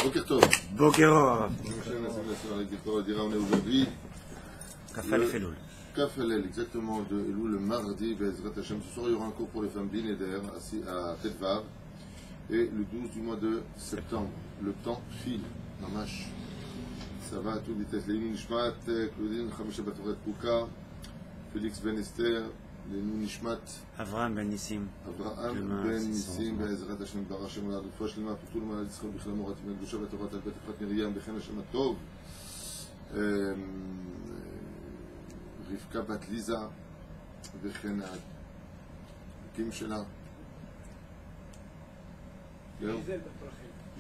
Boker Tov. Bokerov. On est aujourd'hui. Kafel Feloul. Kafel, exactement, de Elul, le mardi, Bezrat Hashem. Ce soir, il y aura un cours pour les femmes Binéder à Tetvav. Et le 12 du mois de septembre, le temps file, mamash. Ça va à toute vitesse. Les Nishmat, Claudine, Khamisha Batoret Kouka, Félix Ben Esther, les Nishmat, Avraham Ben Nissim. Avraham Ben Nissim, Bezrat Hashem, Barashem, la fois Shlema, pour tout le monde, Israël, Bichlam, Morat, Megdusha, Batorat, Albet, Efrat, Miriam, Bechen Hashem, Tov, Rivka Bat Liza, Bechen, Kim Shela.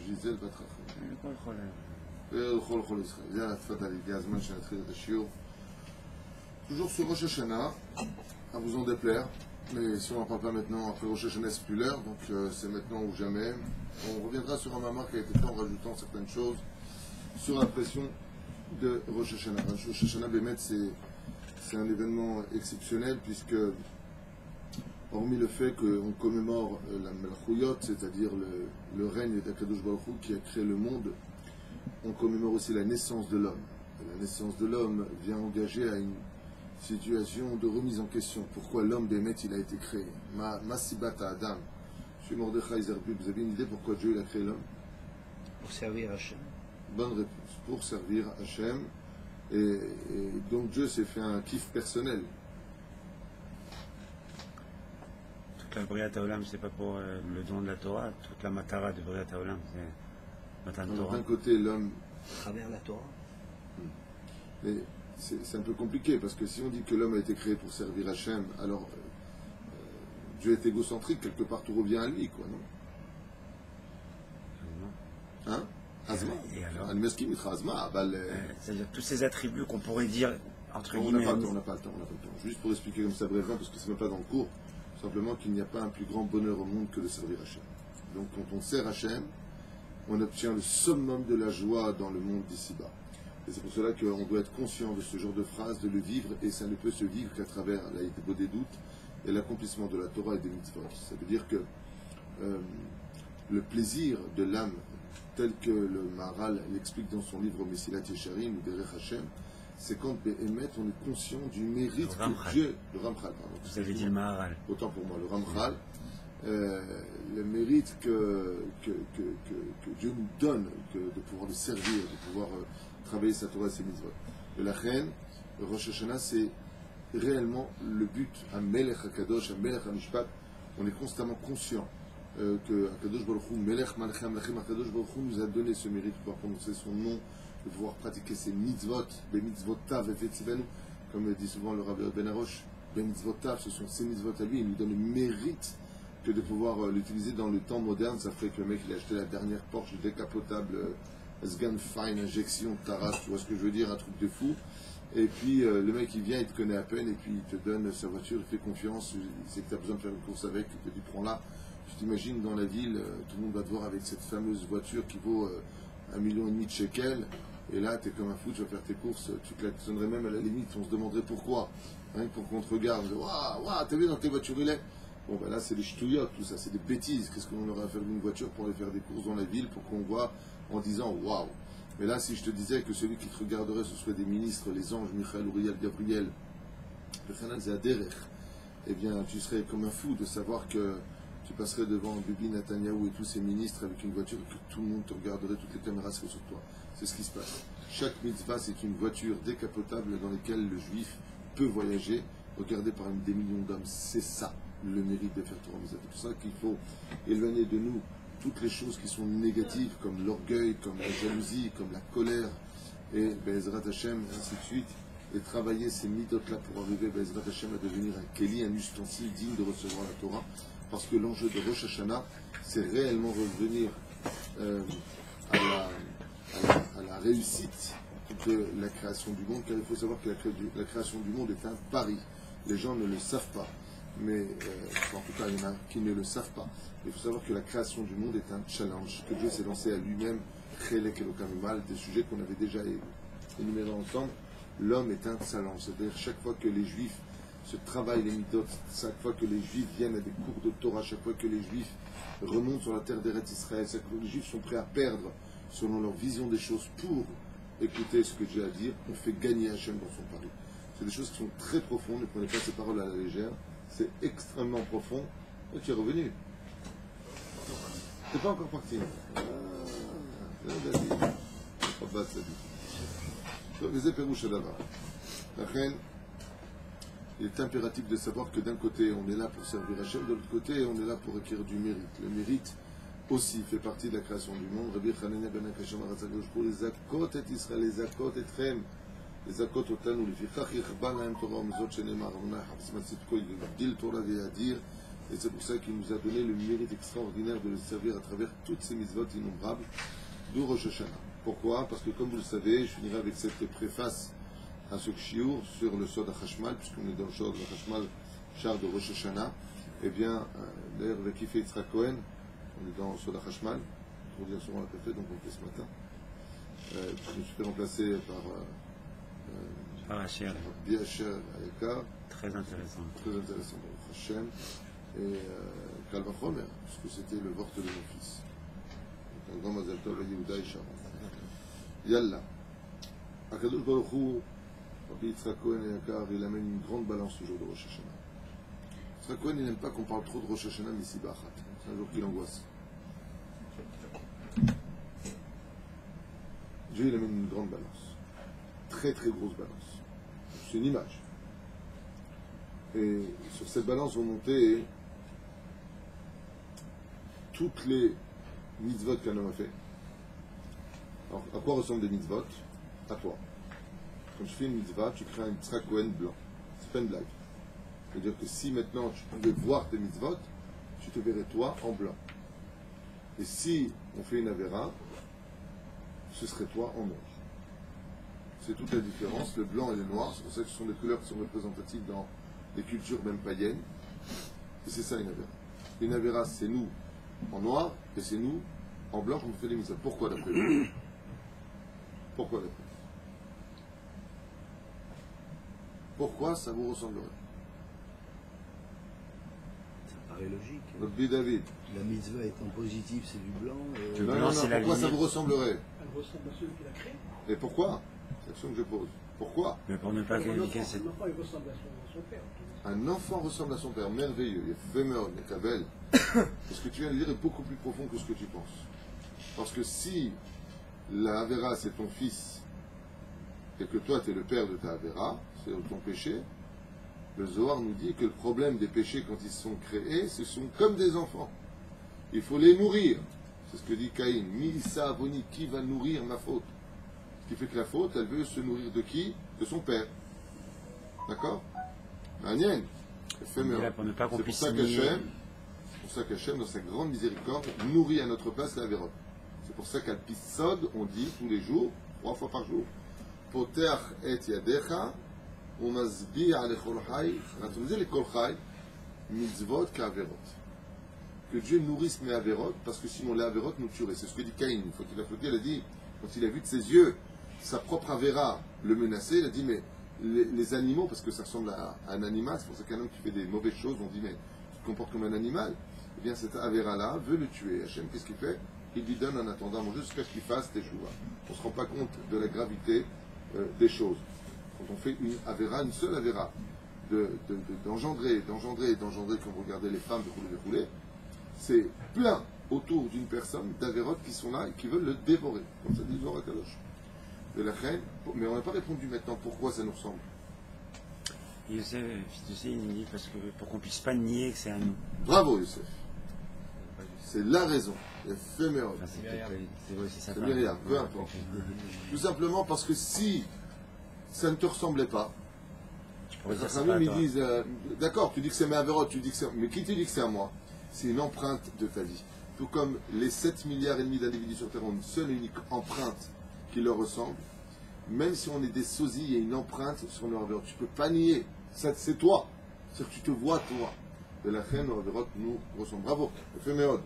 גיזל בת חכם. לכל חול ישראל. זה התפתח על ידי הזמן שנתחיל את השיעור. Toujours sur Rosh Hashanah, à vous en déplaire, mais si on n'en parle pas maintenant, après Rosh Hashanah c'est plus l'heure, donc c'est maintenant ou jamais. On reviendra sur un mamar qui a été fait en rajoutant certaines choses sur la pression de Rosh Hashanah. Rosh Hashanah, Bémet, c'est un événement exceptionnel puisque hormis le fait qu'on commémore la Melchouyot, c'est-à-dire le règne d'Akadosh Baruch Hu qui a créé le monde, on commémore aussi la naissance de l'homme. Et la naissance de l'homme vient engager à une situation de remise en question. Pourquoi l'homme d'Emet il a été créé? Masibata Adam. Je suis Mordechai Zerbu. Vous avez une idée pourquoi Dieu il a créé l'homme? Pour servir Hachem. Bonne réponse. Pour servir Hachem. Et donc Dieu s'est fait un kiff personnel. La Briat Haolam, c'est pas pour le don de la Torah. Toute la Matara de Briat Haolam, c'est Matan Torah. D'un côté, l'homme. À travers la Torah. Mais c'est un peu compliqué parce que si on dit que l'homme a été créé pour servir Hachem, alors Dieu est égocentrique, quelque part tout revient à lui, quoi, non? Hein? Azma. Et alors? C'est-à-dire tous ces attributs qu'on pourrait dire, entre guillemets. On n'a pas le temps. Juste pour expliquer comme ça brièvement, parce que c'est même pas dans le cours. Simplement qu'il n'y a pas un plus grand bonheur au monde que de servir Hachem. Donc quand on sert Hachem, on obtient le summum de la joie dans le monde d'ici-bas. Et c'est pour cela qu'on doit être conscient de ce genre de phrase, de le vivre, et ça ne peut se vivre qu'à travers la Yitbo des doutes et l'accomplissement de la Torah et des mitzvot. Ça veut dire que le plaisir de l'âme, tel que le Maharal l'explique dans son livre Mesilat Yesharim ou Derech Hachem, c'est quand Béhémet, on est conscient du mérite que Dieu, le Ramchal, pardon. Vous avez dit le Maharal. Autant pour moi, le Ramchal, le mérite que Dieu nous donne, de pouvoir le servir, de pouvoir travailler sa Torah et ses mitzvot. Et la reine, le Rosh Hashanah, c'est réellement le but, un Melech HaKadosh, un Melech HaMishpat. On est constamment conscient que HaKadosh Baruch Hu, Melech Malchei Amlachim, HaKadosh Baruch Hu nous a donné ce mérite de pouvoir prononcer son nom, de pouvoir pratiquer ses mitzvot, les mitzvot tav et fetzivenu, comme dit souvent le Rabbi Ben Arosh, les mitzvot tav, ce sont ses mitzvot à lui, il nous donne le mérite que de pouvoir l'utiliser dans le temps moderne. Ça fait que le mec il a acheté la dernière Porsche décapotable, Sgan Fine, injection, Taras, tu vois ce que je veux dire, un truc de fou. Et puis le mec il vient, il te connaît à peine, et puis il te donne sa voiture, il fait confiance, il sait que tu as besoin de faire une course avec, il te dit prends-la. Tu t'imagines dans la ville, tout le monde va te voir avec cette fameuse voiture qui vaut 1,5 million de shekels. Et là, tu es comme un fou, tu vas faire tes courses, tu klaxonnerais même à la limite, on se demanderait pourquoi. Rien que pour qu'on te regarde, waouh, t'as vu dans tes voitures, il est. Bon, ben là, c'est des ch'touillottes, tout ça, c'est des bêtises. Qu'est-ce qu'on aurait à faire d'une voiture pour aller faire des courses dans la ville, pour qu'on voit en disant waouh. Mais là, si je te disais que celui qui te regarderait, ce serait des ministres, les anges, Michael, Uriel, Gabriel, le Khanal Zaderech, eh bien, tu serais comme un fou de savoir que tu passerais devant Bibi Netanyahou et tous ses ministres avec une voiture et que tout le monde te regarderait, toutes les caméras seraient sur toi. C'est ce qui se passe. Chaque mitzvah, c'est une voiture décapotable dans laquelle le juif peut voyager, regardé par des millions d'hommes. C'est ça, le mérite de faire Torah Mitzvah. C'est pour ça qu'il faut éloigner de nous toutes les choses qui sont négatives, comme l'orgueil, comme la jalousie, comme la colère, et Be'ezrat Hashem, et ainsi de suite, et travailler ces midotes-là pour arriver, Be'ezrat Hashem, à devenir un keli, un ustensile digne de recevoir la Torah, parce que l'enjeu de Rosh Hashanah, c'est réellement revenir à la réussite de la création du monde, car il faut savoir que la création du monde est un pari. Les gens ne le savent pas, mais en tout cas il y en a qui ne le savent pas. Il faut savoir que la création du monde est un challenge, que Dieu s'est lancé à lui-même, Chelek Elokamumal, des sujets qu'on avait déjà énumérés ensemble. L'homme est un challenge, c'est-à-dire chaque fois que les Juifs ce travail, les midot, chaque fois que les juifs viennent à des cours de Torah, chaque fois que les juifs remontent sur la terre d'Eretz Israël, chaque fois que les juifs sont prêts à perdre selon leur vision des choses pour écouter ce que Dieu a à dire, on fait gagner Hachem dans son pari. C'est des choses qui sont très profondes, ne prenez pas ces paroles à la légère, c'est extrêmement profond. Et tu es revenu. Tu n'es pas encore parti. Il est impératif de savoir que d'un côté on est là pour servir Hachem, de l'autre côté on est là pour acquérir du mérite. Le mérite aussi fait partie de la création du monde. Rabbi Hanania ben Akashem Aratzagos pour les zakot et Israël, les zakot et Trem, les zakot otanu, les fichach yichba lahem Torah omzot shenemar amna hapsmat sitko yigdil Torah veyadir. Et c'est pour ça qu'il nous a donné le mérite extraordinaire de le servir à travers toutes ces mitzvot innombrables du Rosh Hashanah. Pourquoi? Parce que comme vous le savez, je finirai avec cette préface à ce shiur sur le Sod HaChashmal, puisqu'on est dans le Sod HaChashmal, char de Rosh Hashanah. Eh bien, d'ailleurs, avec Kifé Yitzhak Cohen, on est dans le Sod HaChashmal, on revient souvent à la café, donc on le fait ce matin. Je me suis fait remplacer par Biacher Ayekar. Très intéressant. Très intéressant, donc Hashem. Et Kal Vachomer, puisque c'était le vort de mon fils. Donc un grand Mazel Tov à Yehuda et Sharon. Yallah. Akadosh Baruch Hu, Rabbi Yitzhak Cohen et Yakar, il amène une grande balance au jour de Rosh Hashanah. Yitzhak Cohen, il n'aime pas qu'on parle trop de Rosh Hashanah, mais si Bachat. C'est un jour qui l'angoisse. Dieu, il amène une grande balance. Très très grosse balance. C'est une image. Et sur cette balance vont monter toutes les mitzvot qu'un homme a fait. Alors, à quoi ressemblent des mitzvot? À toi. Quand tu fais une mitzvah, tu crées un Yitzhak Cohen blanc. C'est pas une blague. C'est-à-dire que si maintenant tu pouvais voir tes mitzvot, tu te verrais toi en blanc. Et si on fait une avéra, ce serait toi en noir. C'est toute la différence, le blanc et le noir. C'est pour ça que ce sont des couleurs qui sont représentatives dans les cultures même païennes. Et c'est ça une avéra. Une avéra, c'est nous en noir, et c'est nous en blanc quand on fait les mitzvot. Pourquoi d'après vous? Pourquoi d'après vous? Pourquoi ça vous ressemblerait? Ça paraît logique. Rabbi David. La mitzvah étant positive, c'est du blanc. Non, pourquoi ça vous ressemblerait? Elle ressemble à celui qui l'a créé. Et pourquoi? C'est la question que je pose. Pourquoi? Mais pour ne pas critiquer cette... Un enfant, il ressemble à son père. Un enfant ressemble à son père, merveilleux. Il est fémur, il est kabel. Ce que tu viens de dire est beaucoup plus profond que ce que tu penses. Parce que si la Avera c'est ton fils et que toi tu es le père de ta Avera, c'est ton péché, le Zohar nous dit que le problème des péchés quand ils sont créés, ce sont comme des enfants. Il faut les nourrir. C'est ce que dit Caïn. Milissa Avoni, qui va nourrir ma faute? Ce qui fait que la faute, elle veut se nourrir de qui? De son père. D'accord? C'est pour ça qu'Hachem, dans sa grande miséricorde, nourrit à notre place la Avérot. C'est pour ça qu'à Pissod, on dit tous les jours, 3 fois par jour, Poter et Yadecha, Umazbi alechol chai, les kol chai, mitzvot ka'averot. Que Dieu nourrisse mes Averot, parce que sinon les Averot nous tueraient. C'est ce que dit Caïn. Une fois qu'il a flotté, il a dit, quand il a vu de ses yeux sa propre Avera le menacer, il a dit, mais les animaux, parce que ça ressemble à un animal, c'est pour ça qu'un homme qui fait des mauvaises choses, on dit, mais tu te comportes comme un animal. Eh bien, cette Avera-là veut le tuer. Hachem, qu'est-ce qu'il fait? Il lui donne en attendant à manger jusqu'à ce qu'il fasse des choux. On ne se rend pas compte de la gravité des choses. Quand on fait une Avera, une seule Avera, d'engendrer, quand vous regardez les femmes dérouler, c'est plein autour d'une personne d'Averot qui sont là et qui veulent le dévorer. Comme ça dit Zohar HaKadosh. De la reine, mais on n'a pas répondu maintenant pourquoi ça nous ressemble. Youssef, tu sais, il nous dit parce que pour qu'on puisse pas nier que c'est à nous. Bravo Youssef. C'est la raison. Éphémérale. Enfin, c'est Myriam, peu importe. Tout simplement parce que si ça ne te ressemblait pas, les familles me disent d'accord, tu dis que c'est mes Averot, tu dis que c'est. Mais qui te dit que c'est à moi? C'est une empreinte de ta vie. Tout comme les 7 milliards et demi d'individus sur Terre ont une seule et unique empreinte qui leur ressemble, même si on est des sosies, il y a une empreinte sur nos Averot. Tu ne peux pas nier. C'est toi. C'est-à-dire que tu te vois toi. De la reine, nos Averot nous ressemblent. Bravo. Éphémérale.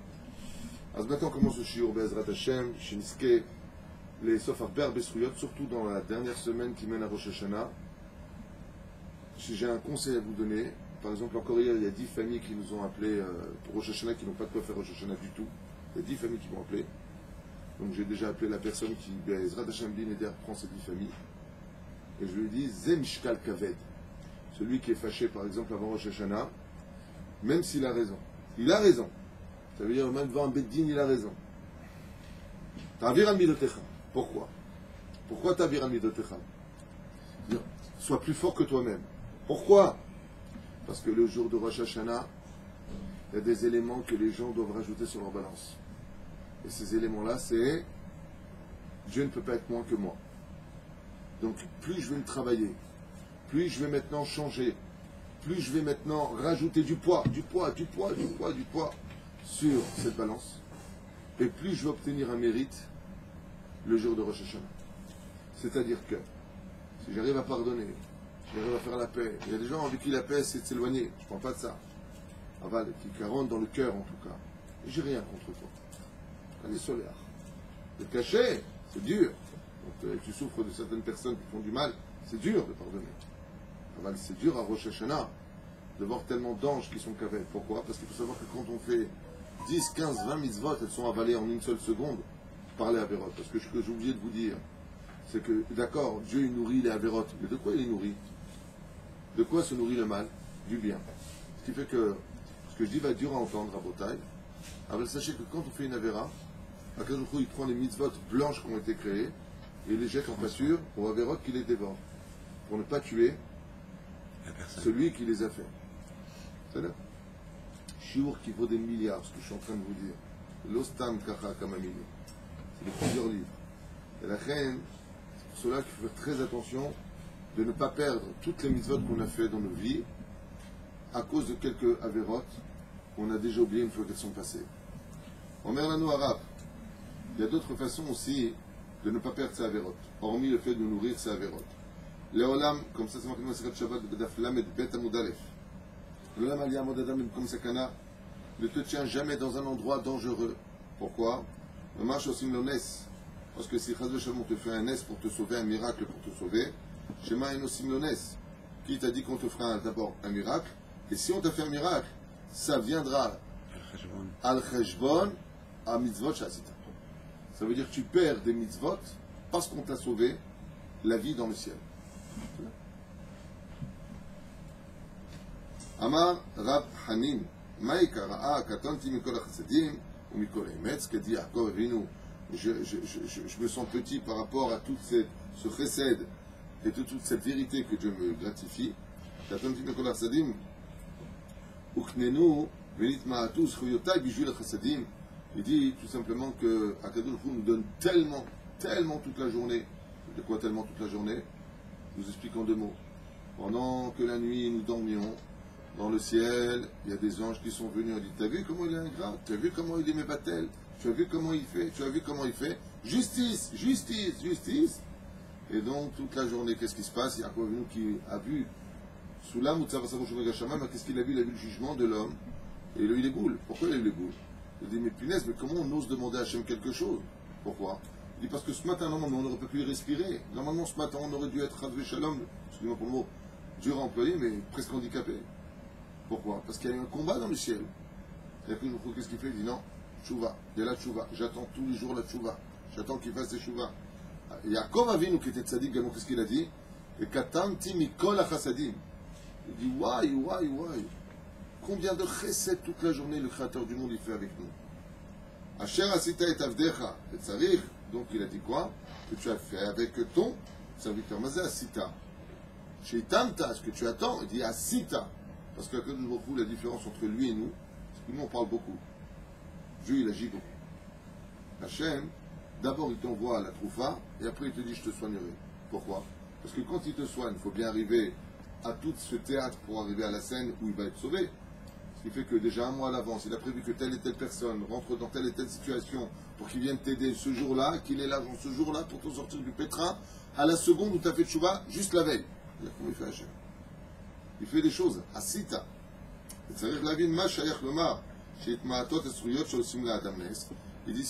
Alors maintenant, on commence le shiur Be'ezrat Hashem, Shiniske, les Sof Arber Besruyot, surtout dans la dernière semaine qui mène à Rosh Hashanah. si j'ai un conseil à vous donner, par exemple, encore hier, il y a 10 familles qui nous ont appelés pour Rosh Hashanah, qui n'ont pas de quoi faire Rosh Hashanah du tout. Il y a 10 familles qui m'ont appelé. Donc j'ai déjà appelé la personne qui, Ezrat Hashem Bin Eder, prend ces 10 familles. Et je lui ai dit, Zemishkal Kaved. Celui qui est fâché, par exemple, avant Rosh Hashanah, même s'il a raison. Il a raison. Ça veut dire, même devant un Beddin, il a raison. Ta'avir al midotecha. Pourquoi? Pourquoi ta'avir al midotecha? Sois plus fort que toi-même. Pourquoi? Parce que le jour de Rosh Hashanah, il y a des éléments que les gens doivent rajouter sur leur balance. Et ces éléments-là, c'est Dieu ne peut pas être moins que moi. Donc, plus je vais me travailler, plus je vais maintenant changer, plus je vais maintenant rajouter du poids sur cette balance, et plus je vais obtenir un mérite le jour de Rosh Hashanah. C'est-à-dire que si j'arrive à pardonner, si j'arrive à faire la paix, il y a des gens avec qui la paix c'est de s'éloigner, je ne parle pas de ça. Aval, qui rentre dans le cœur en tout cas. Et j'ai rien contre toi. Allez solaire. Le cacher, c'est dur. Donc tu souffres de certaines personnes qui font du mal, c'est dur de pardonner. Aval, c'est dur à Rosh Hashanah de voir tellement d'anges qui sont cavés. Pourquoi? Parce qu'il faut savoir que quand on fait 10, 15, 20 mitzvot, elles sont avalées en une seule seconde par les avérotes. Parce que ce que j'ai oublié de vous dire, c'est que, d'accord, Dieu il nourrit les avérotes, mais de quoi il les nourrit? De quoi se nourrit le mal? Du bien. Ce qui fait que ce que je dis va être dur à entendre à Botaï. Alors sachez que quand on fait une avéra, Akadosh Baruch Hu, il prend les mitzvot blanches qui ont été créées et les jette en pâture aux avérotes qui les dévorent. Pour ne pas tuer celui qui les a fait. C'est-à-dire, Chiour qui vaut des milliards, ce que je suis en train de vous dire. L'ostam kacha kamamini. C'est de plusieurs livres. Et la reine, c'est pour cela qu'il faut faire très attention de ne pas perdre toutes les mitzvot qu'on a fait dans nos vies à cause de quelques avérotes qu'on a déjà oubliées une fois qu'elles sont passées. Omer lanu arabe. Il y a d'autres façons aussi de ne pas perdre ces avérotes, hormis le fait de nourrir ces avérotes. Léolam, comme ça c'est marqué dans le Secret Shabbat de Bedaf Lamed Bet Amud Aleph. Léolam aliyah modadam comme sakana ne te tient jamais dans un endroit dangereux. Pourquoi? Le marche aussi le nes. Parce que si Chaz V'Shalom te fait un nes pour te sauver, un miracle pour te sauver, Shema enosim lo nes. Qui t'a dit qu'on te fera d'abord un miracle? Et si on t'a fait un miracle, ça viendra al-Cheshbon à mitzvot shasita. Ça veut dire que tu perds des mitzvot parce qu'on t'a sauvé la vie dans le ciel. Amar Rab Hanin, Maïka Ra'a Katanti Mikol HaChasadim ou Mikol HaEmetz, que dit Yaakov Avinu, je me sens petit par rapport à toute ce chesed et toute cette vérité que Dieu me gratifie. Katanti Mikol HaChasadim, Uknenu, Venit Ma'atu, Zchuyotai Bijul HaChasadim. Il dit tout simplement que Akadosh Baruch Hu nous donne tellement toute la journée. De quoi tellement toute la journée? Je vous explique en 2 mots. Pendant que la nuit nous dormions, dans le ciel, il y a des anges qui sont venus et ont dit: t'as vu comment il est ingrat? Tu as vu comment il est mébatel? Tu as vu comment il fait? Tu as vu comment il fait? Justice, justice, justice. Et donc toute la journée, qu'est-ce qui se passe? Il y a Yaakov qui a vu sous l'âme ou qu'est-ce qu'il a vu? Il a vu le jugement de l'homme. Et il a eu les boules. Pourquoi il a eu les boules? Il dit: mais punaise, mais comment on ose demander à Hachem quelque chose? Pourquoi? Il dit: parce que ce matin, normalement, on n'aurait pas pu respirer. Normalement, ce matin, on aurait dû être Chaz V'Shalom, excusez-moi pour le mot, dur à employer, mais presque handicapé. Pourquoi? Parce qu'il y a eu un combat dans le ciel. Et puis, qu'est-ce qu'il fait? Il dit: non, tchouva, il y a la tchouva. J'attends tous les jours la tchouva. J'attends qu'il fasse des tchouva. Yaakov Avinu, qui était tzaddik, également, qu'est-ce qu'il a dit? Et katanti mikol hachasadim. Il dit: why. Combien de chesed toute la journée le Créateur du monde il fait avec nous? Asher asita et avdecha et tzarich. Donc il a dit quoi? Que tu as fait avec ton serviteur. Mazé asita. Chez Tamta, ce que tu attends, il dit asita. Parce que la différence entre lui et nous, c'est que nous on parle beaucoup. Dieu il agit beaucoup. Hachem, d'abord il t'envoie à la troufa et après il te dit: je te soignerai. Pourquoi? Parce que quand il te soigne, il faut bien arriver à tout ce théâtre pour arriver à la scène où il va être sauvé. Ce qui fait que déjà 1 mois à l'avance, il a prévu que telle et telle personne rentre dans telle et telle situation pour qu'il vienne t'aider ce jour-là, qu'il est là dans ce jour-là pour te sortir du pétrin, à la seconde où tu as fait tchouva, juste la veille. Comment il fait Hachem? Il fait des choses à sita. Il dit: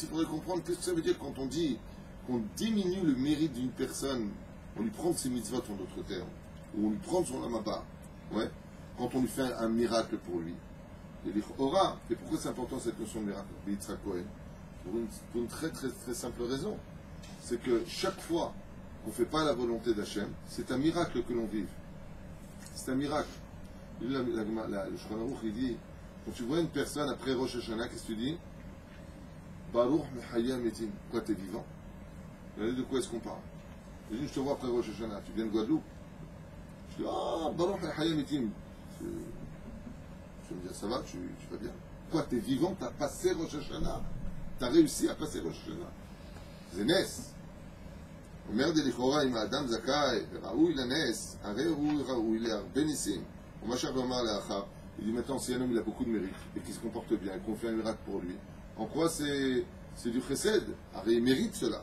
il faudrait comprendre qu'est-ce que ça veut dire quand on dit qu'on diminue le mérite d'une personne, on lui prend ses mitzvot en d'autres termes, ou on lui prend son lamaba, Ouais. Quand on lui fait un miracle pour lui, il dit Aura. Et pourquoi c'est important cette notion de miracle? Yitzhak Cohen. Pour une très très très simple raison. C'est que chaque fois qu'on ne fait pas la volonté d'Hachem, c'est un miracle que l'on vive. C'est un miracle. Le Shulchan Aruch, il dit, quand tu vois une personne après Rosh Hashanah, qu'est-ce que tu dis? Baruch Mechaya Metim. Quoi, t'es vivant? De quoi est-ce qu'on parle? Je dis, je te vois après Rosh Hashanah, tu viens de Guadeloupe. Je dis, ah, Baruch Mechaya Metim. Je vais me dire, ça va, tu vas bien. Quoi, t'es vivant, t'as passé Rosh Hashanah. T'as réussi à passer Rosh Hashanah. C'est Nes. אומר דלכאורה אם האדם זכאי וראוי לנס, הרי הוא ראוי להרבה ניסים. ומה שאנחנו אמר לאחר, il dit maintenant si un homme il a beaucoup de mérite et qu'il se comporte bien et qu'on fait un miracle pour lui, en quoi c'est du chesed? הרי il mérite cela.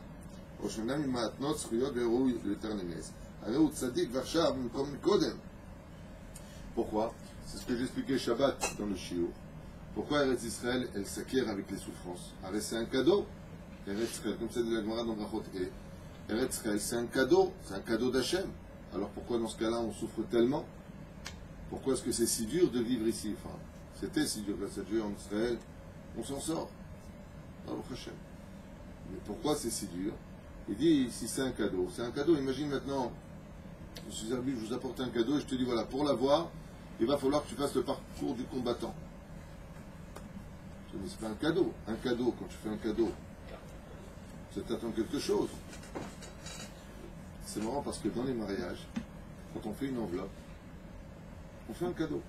או שאינם ממעטנות זכויות וראוי ליותר לנס, הרי הוא צדיק ועכשיו במקום מקודם. Pourquoi? C'est ce que j'expliquais Shabbat dans le shiur. Pourquoi Eretz Israël elle s'acquiert avec les souffrances? הרי c'est un cadeau. Eretz Israël, comme ça dit la Gemara dans Brachot, Eretz Israël, c'est un cadeau d'Hachem. Alors pourquoi dans ce cas-là on souffre tellement? Pourquoi est-ce que c'est si dur de vivre ici? Enfin, c'était si dur, là, cette vie en Israël, on s'en sort. Alors Hachem. Mais pourquoi c'est si dur? Il dit, si c'est un cadeau, imagine maintenant, je suis arbitre, je vous apporte un cadeau et je te dis, voilà, pour l'avoir, il va falloir que tu fasses le parcours du combattant. Mais c'est pas un cadeau. Un cadeau, quand tu fais un cadeau, ça t'attend quelque chose. C'est marrant parce que dans les mariages, quand on fait une enveloppe, on fait un cadeau.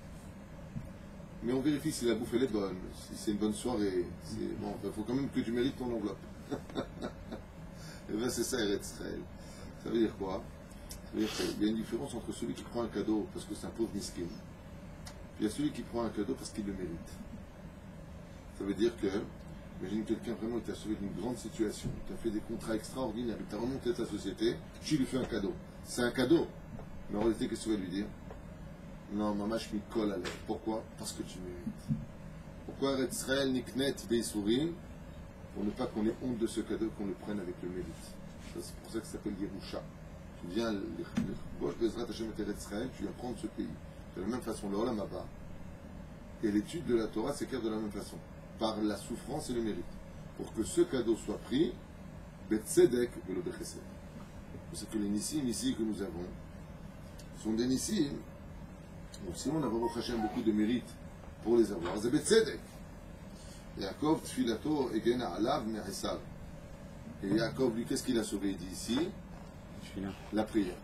Mais on vérifie si la bouffe elle est bonne, si c'est une bonne soirée. Bon, il faut quand même que tu mérites ton enveloppe. Et bien c'est ça, Eretz Israël. Ça veut dire quoi? Ça veut dire qu'il y a une différence entre celui qui prend un cadeau parce que c'est un pauvre miskin, puis il y a celui qui prend un cadeau parce qu'il le mérite. Ça veut dire que, imagine quelqu'un vraiment qui t'a sauvé d'une grande situation, qui t'a fait des contrats extraordinaires, il t'a remonté ta société, tu lui fais un cadeau. C'est un cadeau. Mais en réalité, qu'est-ce que tu vas lui dire? Non, maman, je m'y colle à l'air. Pourquoi? Parce que tu mérites. Pourquoi Eretz Israël niknet beisourim? Pour ne pas qu'on ait honte de ce cadeau, qu'on le prenne avec le mérite. C'est pour ça que ça s'appelle Yerusha. Tu viens, Bosh Bezrat Hashem et Eretz Israël, tu viens prendre ce pays. De la même façon, le Olam Haba. Et l'étude de la Torah s'écarte de la même façon. Par la souffrance et le mérite. Pour que ce cadeau soit pris, Betzedek et le Bechesed. C'est que les Nissim ici que nous avons sont des Nissim. Donc sinon on a vraiment Hashem beaucoup de mérite pour les avoir. C'est Betzedek. Yaakov, Tfilato, Egena, Alav, Me'esav. Et Yaakov, lui, qu'est-ce qu'il a sauvé? Il dit ici la prière.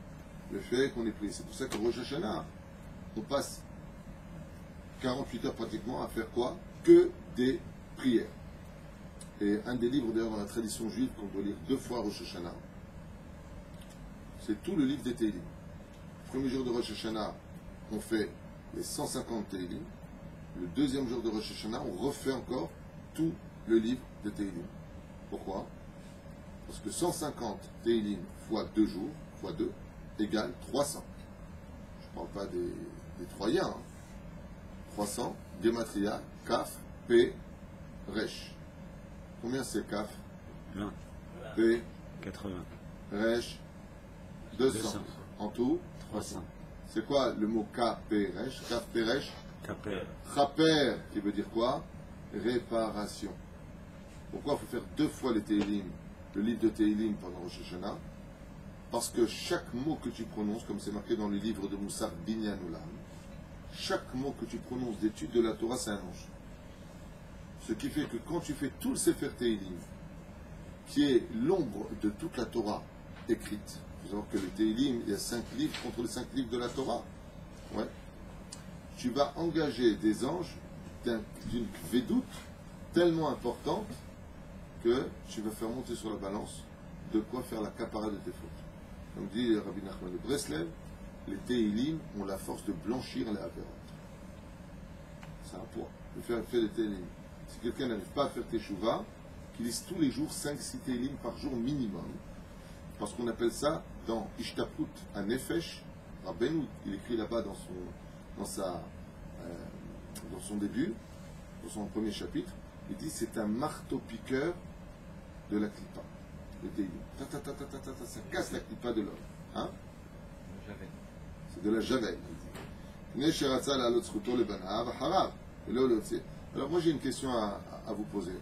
Le fait qu'on est prié. C'est pour ça qu'au Rosh Hashanah, on passe 48 heures pratiquement à faire quoi? Que des prières. Et un des livres d'ailleurs dans la tradition juive qu'on doit lire 2 fois Rosh Hashanah, c'est tout le livre des Tehillim. Le premier jour de Rosh Hashanah, on fait les 150 Tehillim. Le deuxième jour de Rosh Hashanah, on refait encore tout le livre des Tehillim. Pourquoi? Parce que 150 Tehillim fois 2 jours, fois 2, égale 300. Je ne parle pas des Troyens. Hein. 300, Gematria, Kaf, P, Resh. Combien c'est Kaf? 20. P, 80. Resh, 200. En tout, 300. C'est quoi le mot K, P, Resh? Kaf, P, Resh? Kaper. Chaper, qui veut dire quoi? Réparation. Pourquoi il faut faire 2 fois les Tehillim, le livre de Tehillim pendant Rosh Hashanah? Parce que chaque mot que tu prononces, comme c'est marqué dans le livre de Moussar Binyan Olam, chaque mot que tu prononces d'étude de la Torah, c'est un ange. Ce qui fait que quand tu fais tout le Sefer Tehillim, qui est l'ombre de toute la Torah écrite, il faut savoir que le Tehillim, il y a 5 livres contre les 5 livres de la Torah. Ouais. Tu vas engager des anges d'une védoute tellement importante que tu vas faire monter sur la balance de quoi faire la capara de tes fautes. Comme dit Rabbi Nachman de Breslev, les Tehillim ont la force de blanchir les avérotes. C'est un poids. Le faire des Tehillim. Si quelqu'un n'arrive pas à faire Teshuvah, qu'il lise tous les jours 5-6 Tehillim par jour minimum, parce qu'on appelle ça dans Ishtaput à Nefesh, Rabbeinu, il écrit là-bas dans son début, dans son premier chapitre, il dit c'est un marteau-piqueur de la clipa. Le Tehillim. Ça casse la clipa de l'homme. Hein? C'est de la javel. Alors moi j'ai une question à vous poser.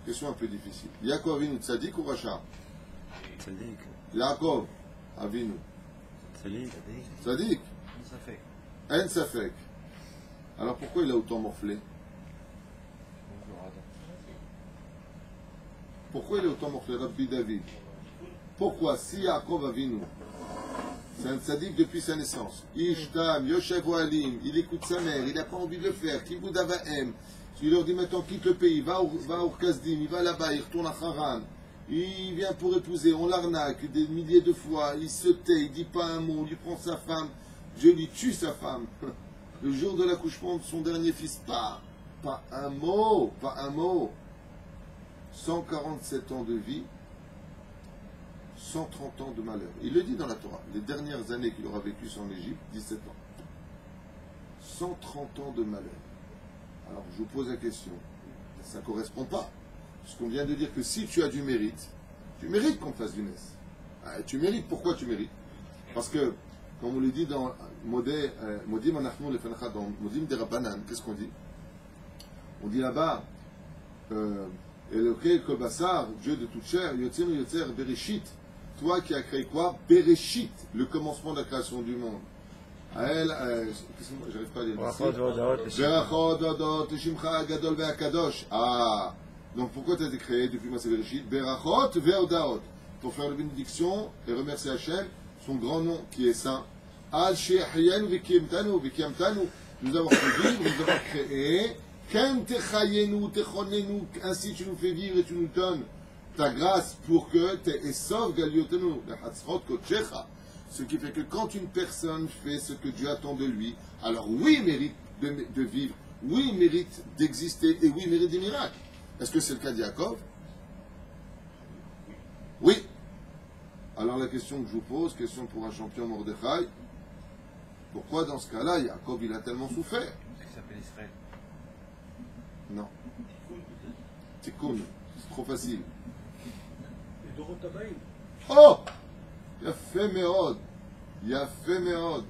Question un peu difficile. Yaakov Avinu, tzaddik ou Racha? Tzadik. Yaakov Avinu. Tzadik. Tzaddik. Ça fait. En Safek. Alors pourquoi il a autant morflé? Pourquoi il est autant morflé, Rabbi David? Pourquoi, si Yaakov Avinu, c'est un tzaddik depuis sa naissance, Ishtam, Yoshev Oalim, il écoute sa mère, il n'a pas envie de le faire, Kibud Avahem, il leur dit maintenant quitte le pays, va au Kasdim, il va là-bas, il retourne à Haran, il vient pour épouser, on l'arnaque des milliers de fois, il se tait, il ne dit pas un mot, on lui prend sa femme, Dieu lui tue sa femme. Le jour de l'accouchement de son dernier fils, pas un mot, pas un mot. 147 ans de vie, 130 ans de malheur. Il le dit dans la Torah. Les dernières années qu'il aura vécues en Égypte, 17 ans. 130 ans de malheur. Alors je vous pose la question. Ça ne correspond pas. Parce qu'on vient de dire que si tu as du mérite, tu mérites qu'on te fasse du Ness. Tu mérites. Pourquoi tu mérites? Parce que, comme on le dit dans Modim Anachnu Lefenecha, dans Modim de Rabbanan, qu'est-ce qu'on dit? On dit là-bas, Eloké Kobassar, Dieu de toute chair, Yotzer Yotzer Bereshit. Toi qui as créé quoi? Bereshit, le commencement de la création du monde. À elle, j'arrive pas à dire. Berachot Vodot Leshimcha Agadol Ve'akadosh. Ah, donc pourquoi tu as été créé depuis moi c'est Bereshit? Berachot Ve'odaot. Pour faire la bénédiction et remercier Hachem, son grand nom qui est saint. Al She'achayenu V'Kiyamtanu V'Kiyamtanu. Nous avons fait vivre, nous avons créé. Ainsi tu nous fais vivre et tu nous donnes ta grâce pour que ce qui fait que quand une personne fait ce que Dieu attend de lui, alors oui, il mérite de vivre, oui, il mérite d'exister et oui, il mérite des miracles. Est-ce que c'est le cas de Yaakov? Oui. Alors la question que je vous pose, question pour un champion Mordechai, pourquoi dans ce cas-là, Yaakov il a tellement souffert? Ça s'appelle Israël. Non. Tikkun, c'est trop facile. Et Dorotabaï. Oh! Il a fait Meod. Il a fait Meod.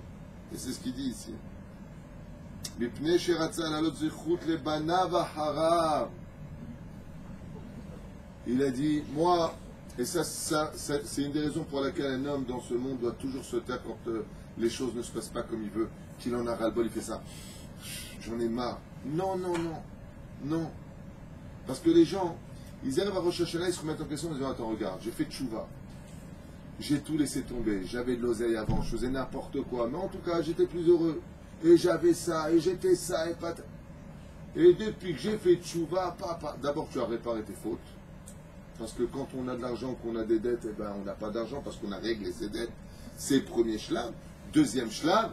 Et c'est ce qu'il dit ici. Mipnei sheratza lalot zichut lebanav aharav. Il a dit, moi, et ça c'est une des raisons pour laquelle un homme dans ce monde doit toujours se taire quand les choses ne se passent pas comme il veut, qu'il en a ras-le-bol, il fait ça. J'en ai marre. Non, non, non. Non. Parce que les gens, ils arrivent à Rosh Hashanah, ils se remettent en question, ils disent, attends, regarde, j'ai fait tchouva. J'ai tout laissé tomber. J'avais de l'oseille avant, je faisais n'importe quoi. Mais en tout cas, j'étais plus heureux. Et j'avais ça, et j'étais ça, et pas... Et depuis que j'ai fait tchouva, d'abord tu as réparé tes fautes. Parce que quand on a de l'argent, qu'on a des dettes, eh ben, on n'a pas d'argent parce qu'on a réglé ses dettes. C'est le premier shlav. Deuxième shlav,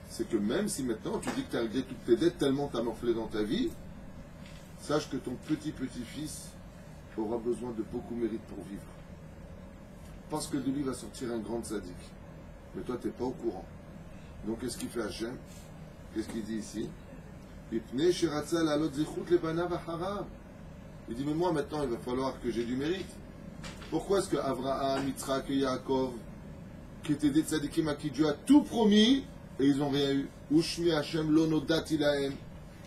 c'est que même si maintenant tu dis que tu as réglé toutes tes dettes tellement tu as morflé dans ta vie, sache que ton petit-petit-fils aura besoin de beaucoup de mérite pour vivre. Parce que de lui va sortir un grand sadique. Mais toi, tu n'es pas au courant. Donc, qu'est-ce qu'il fait Hachem? Qu'est-ce qu'il dit ici? Il dit, mais moi, maintenant, il va falloir que j'ai du mérite. Pourquoi est-ce que Avraham, Yitzhak et Yaakov, qui étaient des tzadikim à qui Dieu a tout promis, et ils n'ont rien eu? Ushmi Hachem lo nodati lahem.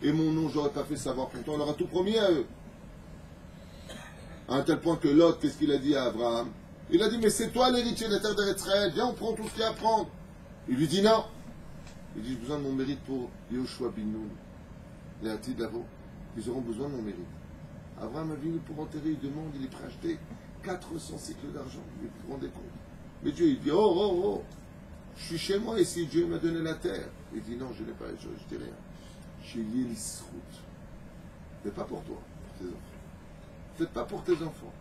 Et mon nom, je n'aurais pas fait savoir. Pourtant, on leur a tout promis à eux. À un tel point que Lot, qu'est-ce qu'il a dit à Abraham? Il a dit, mais c'est toi l'héritier de la terre d'Israël. Viens, on prend tout ce qu'il y a à prendre. Il lui dit non. Il dit, j'ai besoin de mon mérite pour Yehoshua bin Nun. Les Hatid d'Avo. Ils auront besoin de mon mérite. Abraham a venu pour enterrer, il demande, il est prêt à acheter 400 cycles d'argent. Vous vous rendez compte? Mais Dieu, il dit, oh, je suis chez moi ici, Dieu m'a donné la terre. Il dit, non, je n'ai pas, je dis rien. Chez Yélisrout. Mais pas pour toi, pour tes enfants. Faites pas pour tes enfants.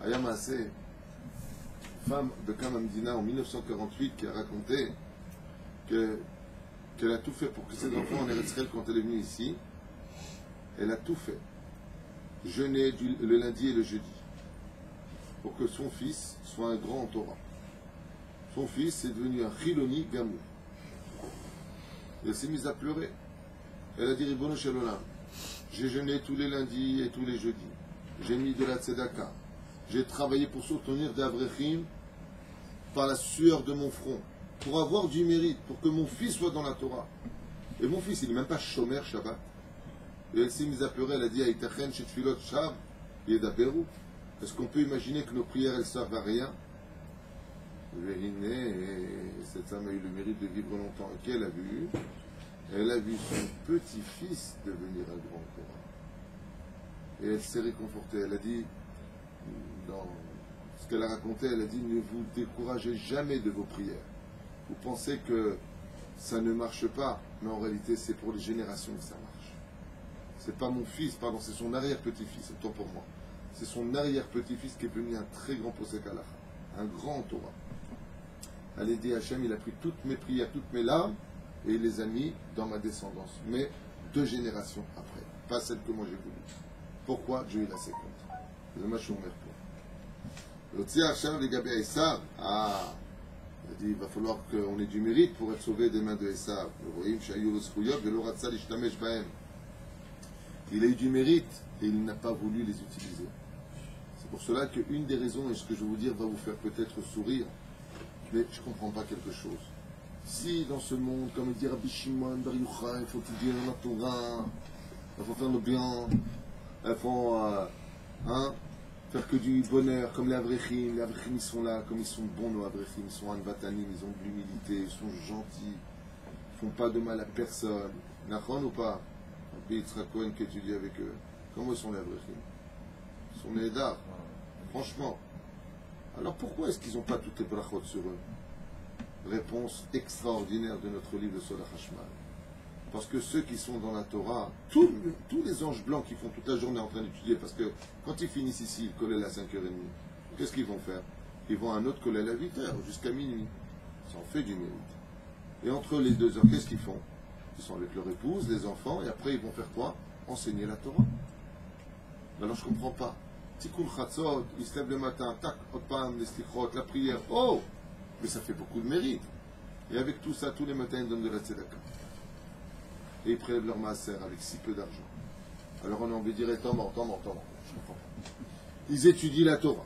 Ayam Assé, femme de Kamamdina en 1948, qui a raconté qu'elle a tout fait pour que ses enfants en Eretz Israël, quand elle est venue ici, elle a tout fait. Jeûner le lundi et le jeudi, pour que son fils soit un grand en Torah. Son fils est devenu un Chiloni Gamou. Elle s'est mise à pleurer. Elle a dit, Ribono Shel Olam, j'ai jeûné tous les lundis et tous les jeudis. J'ai mis de la tzedaka. J'ai travaillé pour soutenir d'Avrechim par la sueur de mon front. pour avoir du mérite, pour que mon fils soit dans la Torah. Et mon fils, il n'est même pas Shomer Shabbat. Et elle s'est mise à pleurer, elle a dit Aïtachen Shetfilot Shab Yedaberu. Est-ce qu'on peut imaginer que nos prières, elles servent à rien? Et cette femme a eu le mérite de vivre longtemps. Et qu'elle a vu? Elle a vu son petit-fils devenir un grand Torah. Et elle s'est réconfortée. Elle a dit, dans ce qu'elle a raconté, elle a dit, ne vous découragez jamais de vos prières. Vous pensez que ça ne marche pas, mais en réalité, c'est pour les générations que ça marche. C'est pas mon fils, pardon, c'est son arrière-petit-fils, autant pour moi. C'est son arrière-petit-fils qui est devenu un très grand posek halacha, un grand Torah. Elle a dit, Hachem, il a pris toutes mes prières, toutes mes larmes, et il les a mis dans ma descendance. Mais 2 générations après, pas celle que moi j'ai voulu. Pourquoi Dieu il a ses comptes. Le machon mère pour. Le tia Hachem, les gabé Esav. Ah, il a dit, il va falloir qu'on ait du mérite pour être sauvé des mains de Esav. Il a eu du mérite et il n'a pas voulu les utiliser. C'est pour cela qu'une des raisons, et ce que je vais vous dire va vous faire peut-être sourire, mais je ne comprends pas quelque chose. Si dans ce monde, comme dit Rabbi Shimon Bar Yochai, il faut étudier la Torah, il faut faire le bien, il faut faire que du bonheur, comme les Avrechim ils sont là, comme ils sont bons nos Avrechim, ils sont Anvatanim, ils ont de l'humilité, ils sont gentils, ils ne font pas de mal à personne. Nachon ou pas? Rabbi Yitzhak Cohen qui étudie avec eux, comment sont les Avrechim? Ils sont Nédar, franchement. Alors pourquoi est-ce qu'ils n'ont pas toutes les brachot sur eux? Réponse extraordinaire de notre livre de Solah Hashmal. Parce que ceux qui sont dans la Torah, tous les anges blancs qui font toute la journée en train d'étudier, parce que quand ils finissent ici, le collège à 5h30, qu'est-ce qu'ils vont faire? Ils vont à un autre collège à 8h, jusqu'à minuit. Ça en fait du mérite. Et entre les 2 heures, qu'est-ce qu'ils font? Ils sont avec leur épouse, les enfants, et après ils vont faire quoi? Enseigner la Torah. Alors je ne comprends pas. Tikkun Chatzot, ils se lèvent le matin, tac, Otpam, les stichot, la prière, oh! Mais ça fait beaucoup de mérite. Et avec tout ça, tous les matins, ils donnent de la tzedaka. Et ils prélèvent leur maaser avec si peu d'argent. Alors on a envie de dire, attends, je comprends pas. Ils étudient la Torah.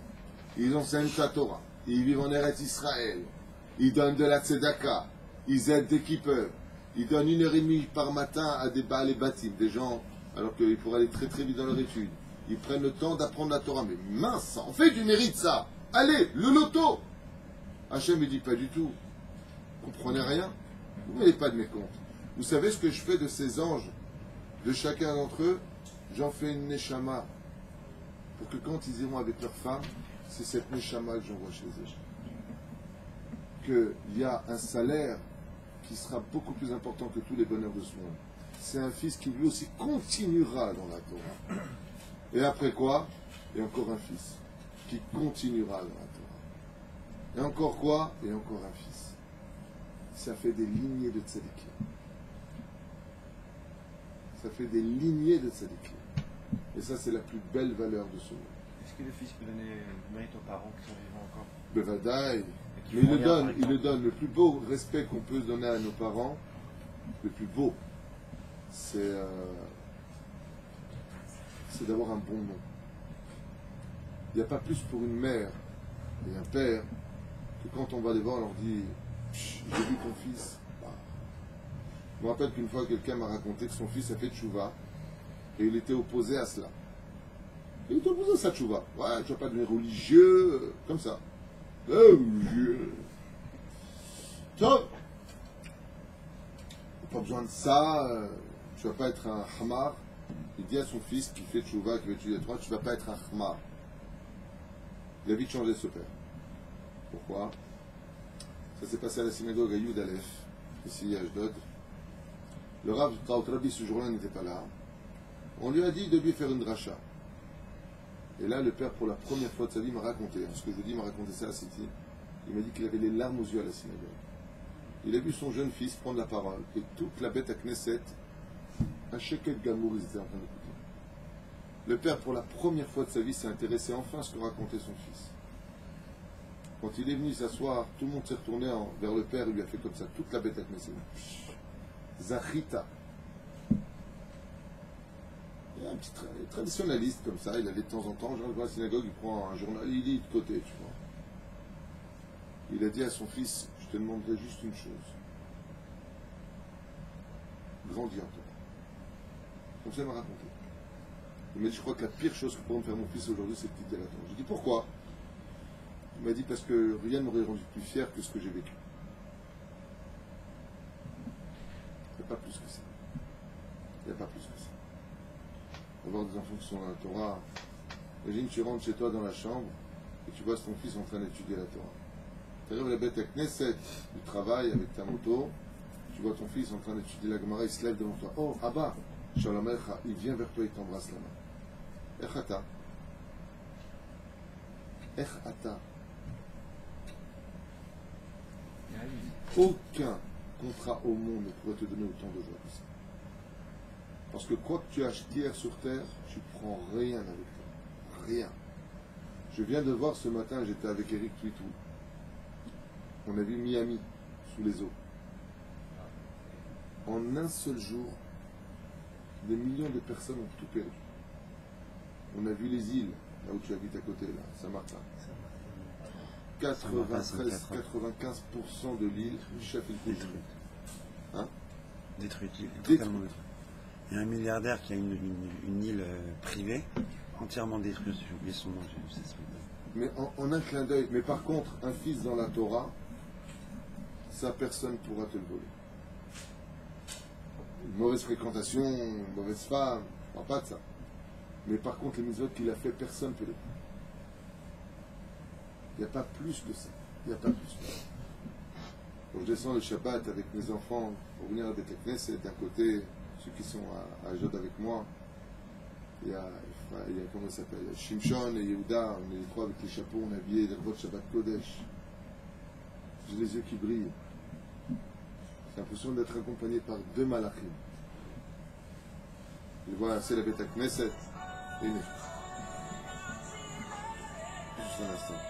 Ils enseignent la Torah. Ils vivent en Eretz Israël. Ils donnent de la tzedaka. Ils aident dès qu'ils peuvent. Ils donnent 1h30 par matin à des Baal et Batim, des gens, alors qu'ils pourraient aller très très vite dans leur étude. Ils prennent le temps d'apprendre la Torah. Mais mince, ça en fait du mérite ça. Allez, le loto. Hachem ne dit pas du tout. Vous comprenez rien? Vous ne mêlez pas de mes comptes. Vous savez ce que je fais de ces anges? De chacun d'entre eux, j'en fais une neshama. Pour que quand ils iront avec leur femme, c'est cette neshama que j'envoie chez eux. Qu'il y a un salaire qui sera beaucoup plus important que tous les bonheurs de ce monde. C'est un fils qui lui aussi continuera dans la Torah. Et après quoi? Et encore un fils qui continuera dans la Torah. Et encore quoi? Et encore un fils. Ça fait des lignées de tzadikim. Ça fait des lignées de tzadikim. Et ça, c'est la plus belle valeur de ce monde. Est-ce que le fils peut donner mérite aux parents qui sont vivants encore? Bevadaï. Mais il le donne. Le plus beau respect qu'on peut donner à nos parents, le plus beau, c'est d'avoir un bon nom. Il n'y a pas plus pour une mère et un père que quand on va les voir, on leur dit « J'ai vu ton fils ». Je me rappelle qu'une fois, quelqu'un m'a raconté que son fils a fait tchouva et il était opposé à cela. Il était opposé à sa tchouva. Ouais, tu ne vas pas devenir religieux, comme ça. Religieux. Top. Pas besoin de ça, tu ne vas pas être un hamar. Il dit à son fils qui fait tchouva, qui veut étudier la Torah, tu ne vas pas être un hamar. Il a vite changé ce père. Pourquoi? Ça s'est passé à la synagogue à Yud Aleph, ici à Ashdod. Le Rav Rabbi ce jour-là n'était pas là. On lui a dit de lui faire une dracha. Et là, le père, pour la première fois de sa vie, m'a raconté, ce que je vous dis, m'a raconté ça à City. Il m'a dit qu'il avait les larmes aux yeux à la synagogue. Il a vu son jeune fils prendre la parole, et toute la bête à Knesset, à Sheket Gamour, ils étaient en train d'écouter. Le père, pour la première fois de sa vie, s'est intéressé enfin à ce que racontait son fils. Quand il est venu s'asseoir, tout le monde s'est retourné vers le père, il lui a fait comme ça, toute la bête à Knesset. Zachita. Il y a un petit traditionnaliste comme ça, il allait de temps en temps, je rentre dans la synagogue, il prend un journal, il lit de côté, tu vois. Il a dit à son fils, je je te demanderai juste une chose. Grandis en toi. Comme ça, il m'a raconté. Il m'a dit, je crois que la pire chose que pourrait me faire mon fils aujourd'hui, c'est de quitter la Torah. J'ai dit, pourquoi? Il m'a dit, parce que rien ne m'aurait rendu plus fier que ce que j'ai vécu. Il n'y a pas plus que ça. Il n'y a pas plus que ça. Avoir des enfants qui sont dans la Torah. Imagine, tu rentres chez toi dans la chambre et tu vois ton fils en train d'étudier la Torah. Tu arrives à la bête à Knesset, du travail avec ta moto, tu vois ton fils en train d'étudier la Gemara, il se lève devant toi. Oh, Abba, Shalom Alecha, il vient vers toi, il t'embrasse la main. Ech ata. Ech ata. Aucun contrat au monde ne pourrait te donner autant de joie que ça. Parce que quoi que tu acquières sur terre, tu prends rien avec toi. Rien. Je viens de voir ce matin, j'étais avec Eric Twitou. On a vu Miami sous les eaux. En un seul jour, des millions de personnes ont tout perdu. On a vu les îles, là où tu habites à côté, là, Saint-Martin. 93-95% de l'île, chef il détruite. Hein? Détruite, totalement détruite. Il y a un milliardaire qui a une île privée entièrement détruite. J'ai oublié son nom, j'ai vu ça ce matin. Mais en un clin d'œil. Mais par contre, un fils dans la Torah, ça personne ne pourra te le voler. Une mauvaise fréquentation, une mauvaise femme, on ne parle pas de ça. Mais par contre, les mitzvot qu'il a fait, personne ne peut les prendre. Il n'y a pas plus que ça. Il n'y a pas plus que ça. Quand je descends le Shabbat avec mes enfants pour venir à Beth Knesset, d'un côté, ceux qui sont à Jod avec moi, il y a comment il s'appelle, Shimshon et Yehuda, on est les trois avec les chapeaux, on est habillés, les robots Shabbat Kodesh. J'ai les yeux qui brillent. J'ai l'impression d'être accompagné par deux malachim. Je vois, c'est la Beth Knesset. Et juste un instant.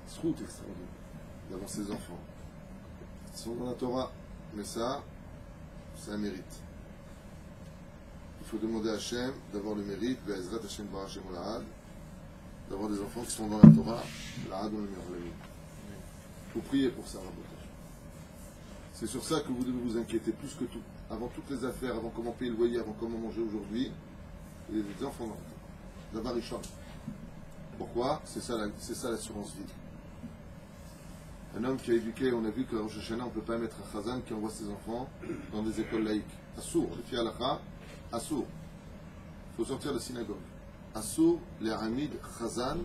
C'est route extraordinaire d'avoir ces enfants. Ils sont dans la Torah, mais ça, c'est un mérite. Il faut demander à Hachem d'avoir le mérite, Be'ezrat Hachem Bar Hachem Olahad, d'avoir des enfants qui sont dans la Torah, Olahad on le meilleur. Il faut prier pour ça, Rabotage. C'est sur ça que vous devez vous inquiéter plus que tout. Avant toutes les affaires, avant comment payer le loyer, avant comment manger aujourd'hui, les enfants dans la Torah. D'abord, ils chantent. Pourquoi? C'est ça l'assurance vie. Un homme qui a éduqué, on a vu qu'à Rosh Hashanah, on ne peut pas mettre un chazan qui envoie ses enfants dans des écoles laïques. Assour, les filles halakha, assour. Il faut sortir de la synagogue. Assour, les hamid chazan,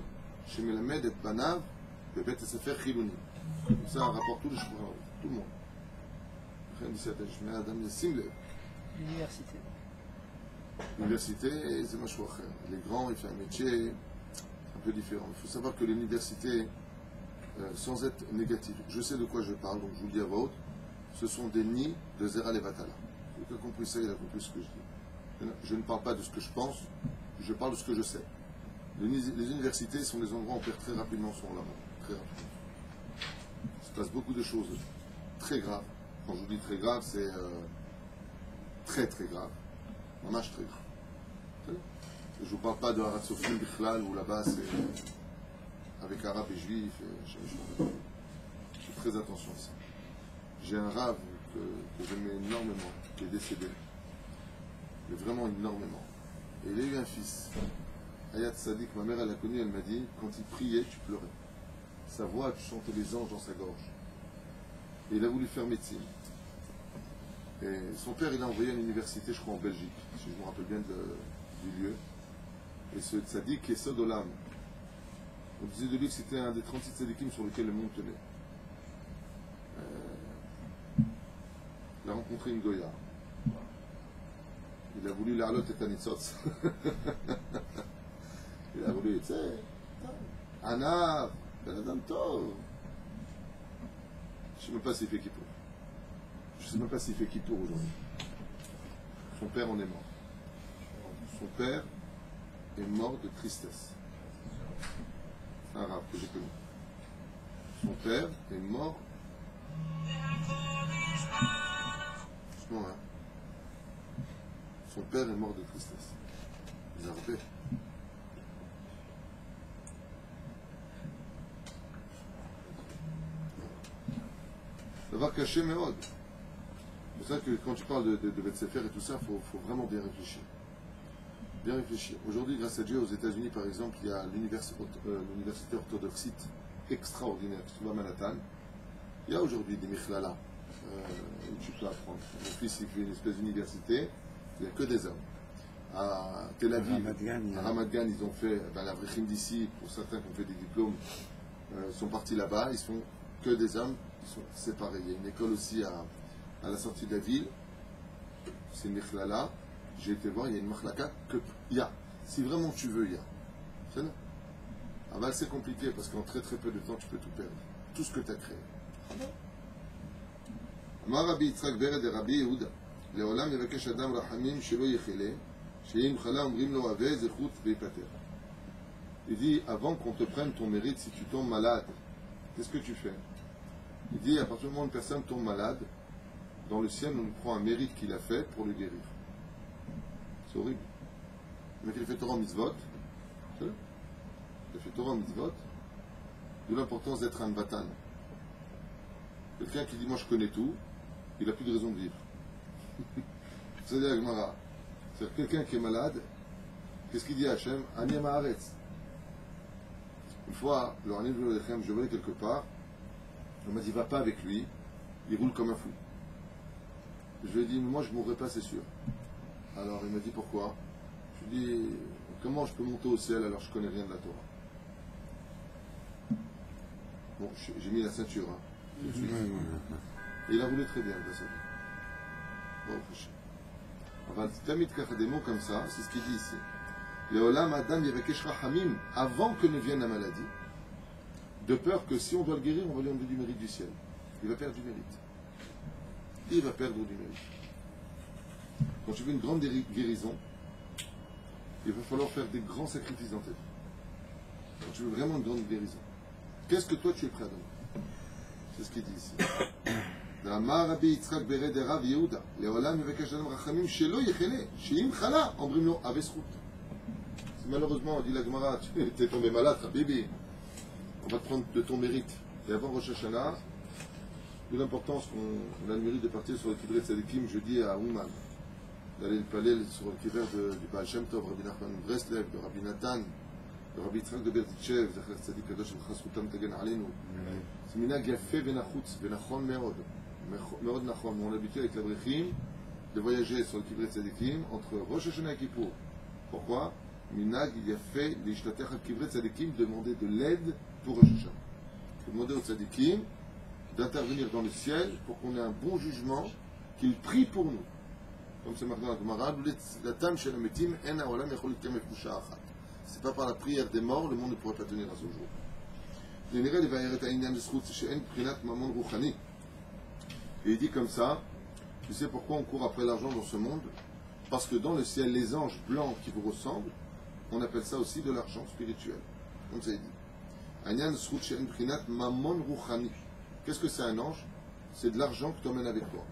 chez Melamed et Banav, le Bet Sefer Chiluni. Comme ça, on rapporte tous les chevaux, tout le monde. L'université. L'université, c'est ma choix. Les grands, il fait un métier un peu différent. Il faut savoir que l'université, sans être négatif, je sais de quoi je parle, donc je vous le dis à voix haute, ce sont des nids de Zera Levatala. Celui qui a compris ça, il a compris ce que je dis. Je ne parle pas de ce que je pense, je parle de ce que je sais. Les universités sont des endroits où on perd très rapidement son lama. Très rapidement. Il se passe beaucoup de choses très graves. Quand je vous dis très grave, c'est très très grave. Vraiment très grave. Je ne vous parle pas de Harat Sofrim Bichlal où là-bas c'est avec arabes et juifs. Je fais très attention à ça. J'ai un rave que j'aimais énormément, qui est décédé. Mais vraiment énormément. Et il a eu un fils. Ayat Sadik, ma mère elle l'a connu, elle m'a dit, quand il priait, tu pleurais. Sa voix, tu chantais les anges dans sa gorge. Et il a voulu faire médecine. Et son père, il l'a envoyé à l'université, je crois en Belgique, si je me rappelle bien du lieu. Et ce tzaddik est Sodolam. On disait de lui que c'était un des 36 tzaddikim sur lesquels le monde tenait. Il a rencontré une Goya. Il a voulu l'Arlot et Tanitsotz. Il a voulu, tu sais, Anna, Ben Adam Tov. Je ne sais même pas s'il fait Kippour. Je ne sais même pas s'il fait Kippour aujourd'hui. Son père en est mort. Son père est mort de tristesse. C'est un arabe que j'ai connu. Son père est mort. Franchement, hein. Son père est mort de tristesse. Les Arabais. d'avoir caché Mérod. C'est pour ça que quand tu parles de Beth Sefer et tout ça, il faut vraiment bien réfléchir. Bien réfléchir. Aujourd'hui, grâce à Dieu, aux États-Unis, par exemple, il y a l'université orthodoxite extraordinaire qui se trouve à Manhattan. Il y a aujourd'hui des Michlala où tu peux apprendre. Mon fils, il fait une espèce d'université, il n'y a que des hommes. À Tel Aviv, à Ramat Gan, ils ont fait, la Vrechim d'ici, pour certains qui ont fait des diplômes, sont partis là-bas, ils sont que des hommes, ils sont séparés. Il y a une école aussi à la sortie de la ville, c'est une Michlala. J'ai été voir, il y a une Machlaka que il y a. Si vraiment tu veux, il y a. C'est là. Ah ben, c'est compliqué parce qu'en très très peu de temps, tu peux tout perdre. Tout ce que tu as créé. אמר רבי יצחק ברד דרבי יהודה, לעולם יבקש אדם רחמים שלא יחלה, שאם חלה אומרים לו הווה זכות ויפטר. Il dit, avant qu'on te prenne ton mérite, si tu tombes malade, qu'est-ce que tu fais? Il dit, à partir du moment où une personne tombe malade, dans le ciel, on prend un mérite qu'il a fait pour le guérir. C'est horrible. Le mec, il a fait Torah mitzvot. Il a fait Torah mitzvot. D'où l'importance d'être un batan. Quelqu'un qui dit, moi je connais tout, il n'a plus de raison de vivre. C'est-à-dire la Gemara. C'est-à-dire quelqu'un qui est malade, qu'est-ce qu'il dit à Hachem? Ani Ma'aretz. Une fois, le Hanim V'Lechem, je voulais quelque part, on m'a dit, va pas avec lui, il roule comme un fou. Je lui ai dit, moi je ne mourrai pas, c'est sûr. Alors il m'a dit, pourquoi? Je lui ai dit, comment je peux monter au ciel alors je ne connais rien de la Torah? Bon, j'ai mis la ceinture, hein. Et il a roulé très bien dans sa vie. Bon, enfin, Tamid Kacha, des mots comme ça, c'est ce qu'il dit ici. Leolam Adam Yevekesh Rachamim, avant que ne vienne la maladie, de peur que si on doit le guérir, on va lui enlever du mérite du ciel. Il va perdre du mérite. Il va perdre du mérite. Quand tu veux une grande guérison, il va falloir faire des grands sacrifices dans ta vie. Quand tu veux vraiment une grande guérison, qu'est-ce que toi tu es prêt à donner? C'est ce qu'il dit ici. ואמר רבי יצחק ברד דרב יהודה, לעולם יבקש אדם רחמים שלא יחלה, שאם חלה, אומרים לו, הווה זכות. Malheureusement, dit la Gemara, tu es tombé malade, Bibi, on va te prendre de ton mérite. Et avant Rosh Hashanah, de l'importance qu'on a le mérite de partir sur le Kivrei Tzadikim jeudi à Ouman, d'aller le palais sur le Kivrei du Baal Shem Tov, Rabbi Nachman de Breslev, de Rabbi Nathan, de Rabbi Yitzhak de Berdichev, Zachar Tzadik Kadosh Chasrutam Tagen Alenu. C'est minag yafé venachutz, venachon meod. Meod nachon. On a l'habitude avec la Brechim de voyager sur le Kivrei Tzadikim entre Rosh Hashanah et Kippour. Pourquoi? Minag yafé l'ishtater al Kivrei Tzadikim, demander de l'aide pour Rosh Hashanah. Demander aux Tzadikim d'intervenir dans le ciel pour qu'on ait un bon jugement, qu'ils prient pour nous. Comme c'est marqué dans la Gemara, la tam shel hametim en haolam yachol litkamef busha achat. C'est pas par la prière des morts, le monde ne pourrait pas tenir à ce jour. Et il dit comme ça, tu sais pourquoi on court après l'argent dans ce monde? Parce que dans le ciel, les anges blancs qui vous ressemblent, on appelle ça aussi de l'argent spirituel. Comme ça il dit. Qu'est-ce que c'est un ange? C'est de l'argent que tu emmènes avec toi.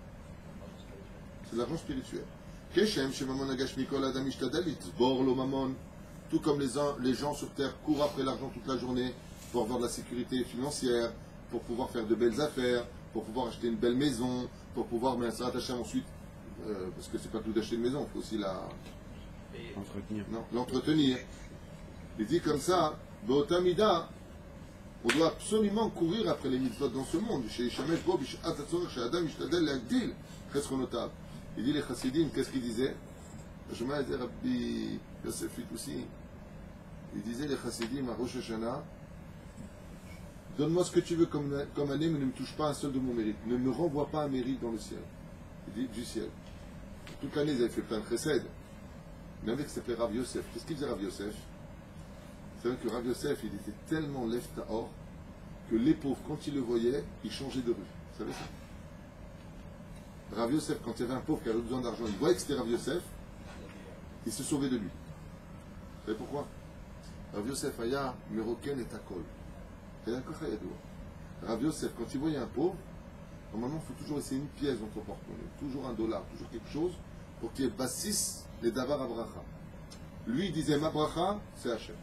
C'est de l'argent spirituel. Tout comme les gens sur terre courent après l'argent toute la journée pour avoir de la sécurité financière, pour pouvoir faire de belles affaires, pour pouvoir acheter une belle maison, pour pouvoir s'attacher ensuite, parce que c'est pas tout d'acheter une maison, il faut aussi l'entretenir. Il dit comme ça, Beotamida, on doit absolument courir après les mitzvot dans ce monde. Il dit les chassidim, qu'est-ce qu'ils disaient? Je m'ai dit Rabbi Yosef aussi. Il disait les chassidim à Rosh Hashanah, donne-moi ce que tu veux comme année, mais ne me touche pas un seul de mon mérite. Ne me renvoie pas un mérite dans le ciel. Il dit du ciel. Toute l'année, ils avaient fait plein de chesed. Mais avec s'appelait Rav Yosef. Qu'est-ce qu'il disait Rav Yosef? C'est vrai que Rav Yosef, il était tellement lefta or que les pauvres, quand ils le voyaient, ils changeaient de rue. Vous savez ça? Rav Yosef, quand il y avait un pauvre qui avait besoin d'argent, il voyait que c'était Rav Yosef, il se sauvait de lui. Vous savez pourquoi? Rav Yosef Aya, Meroken et Takol. Rav Yosef, quand il voyait un pauvre, normalement, il faut toujours essayer une pièce dans ton porte-monnaie, toujours $1, toujours quelque chose, pour qu'il y ait bassis les davar abracha. Lui, il disait ma bracha, c'est Hachem.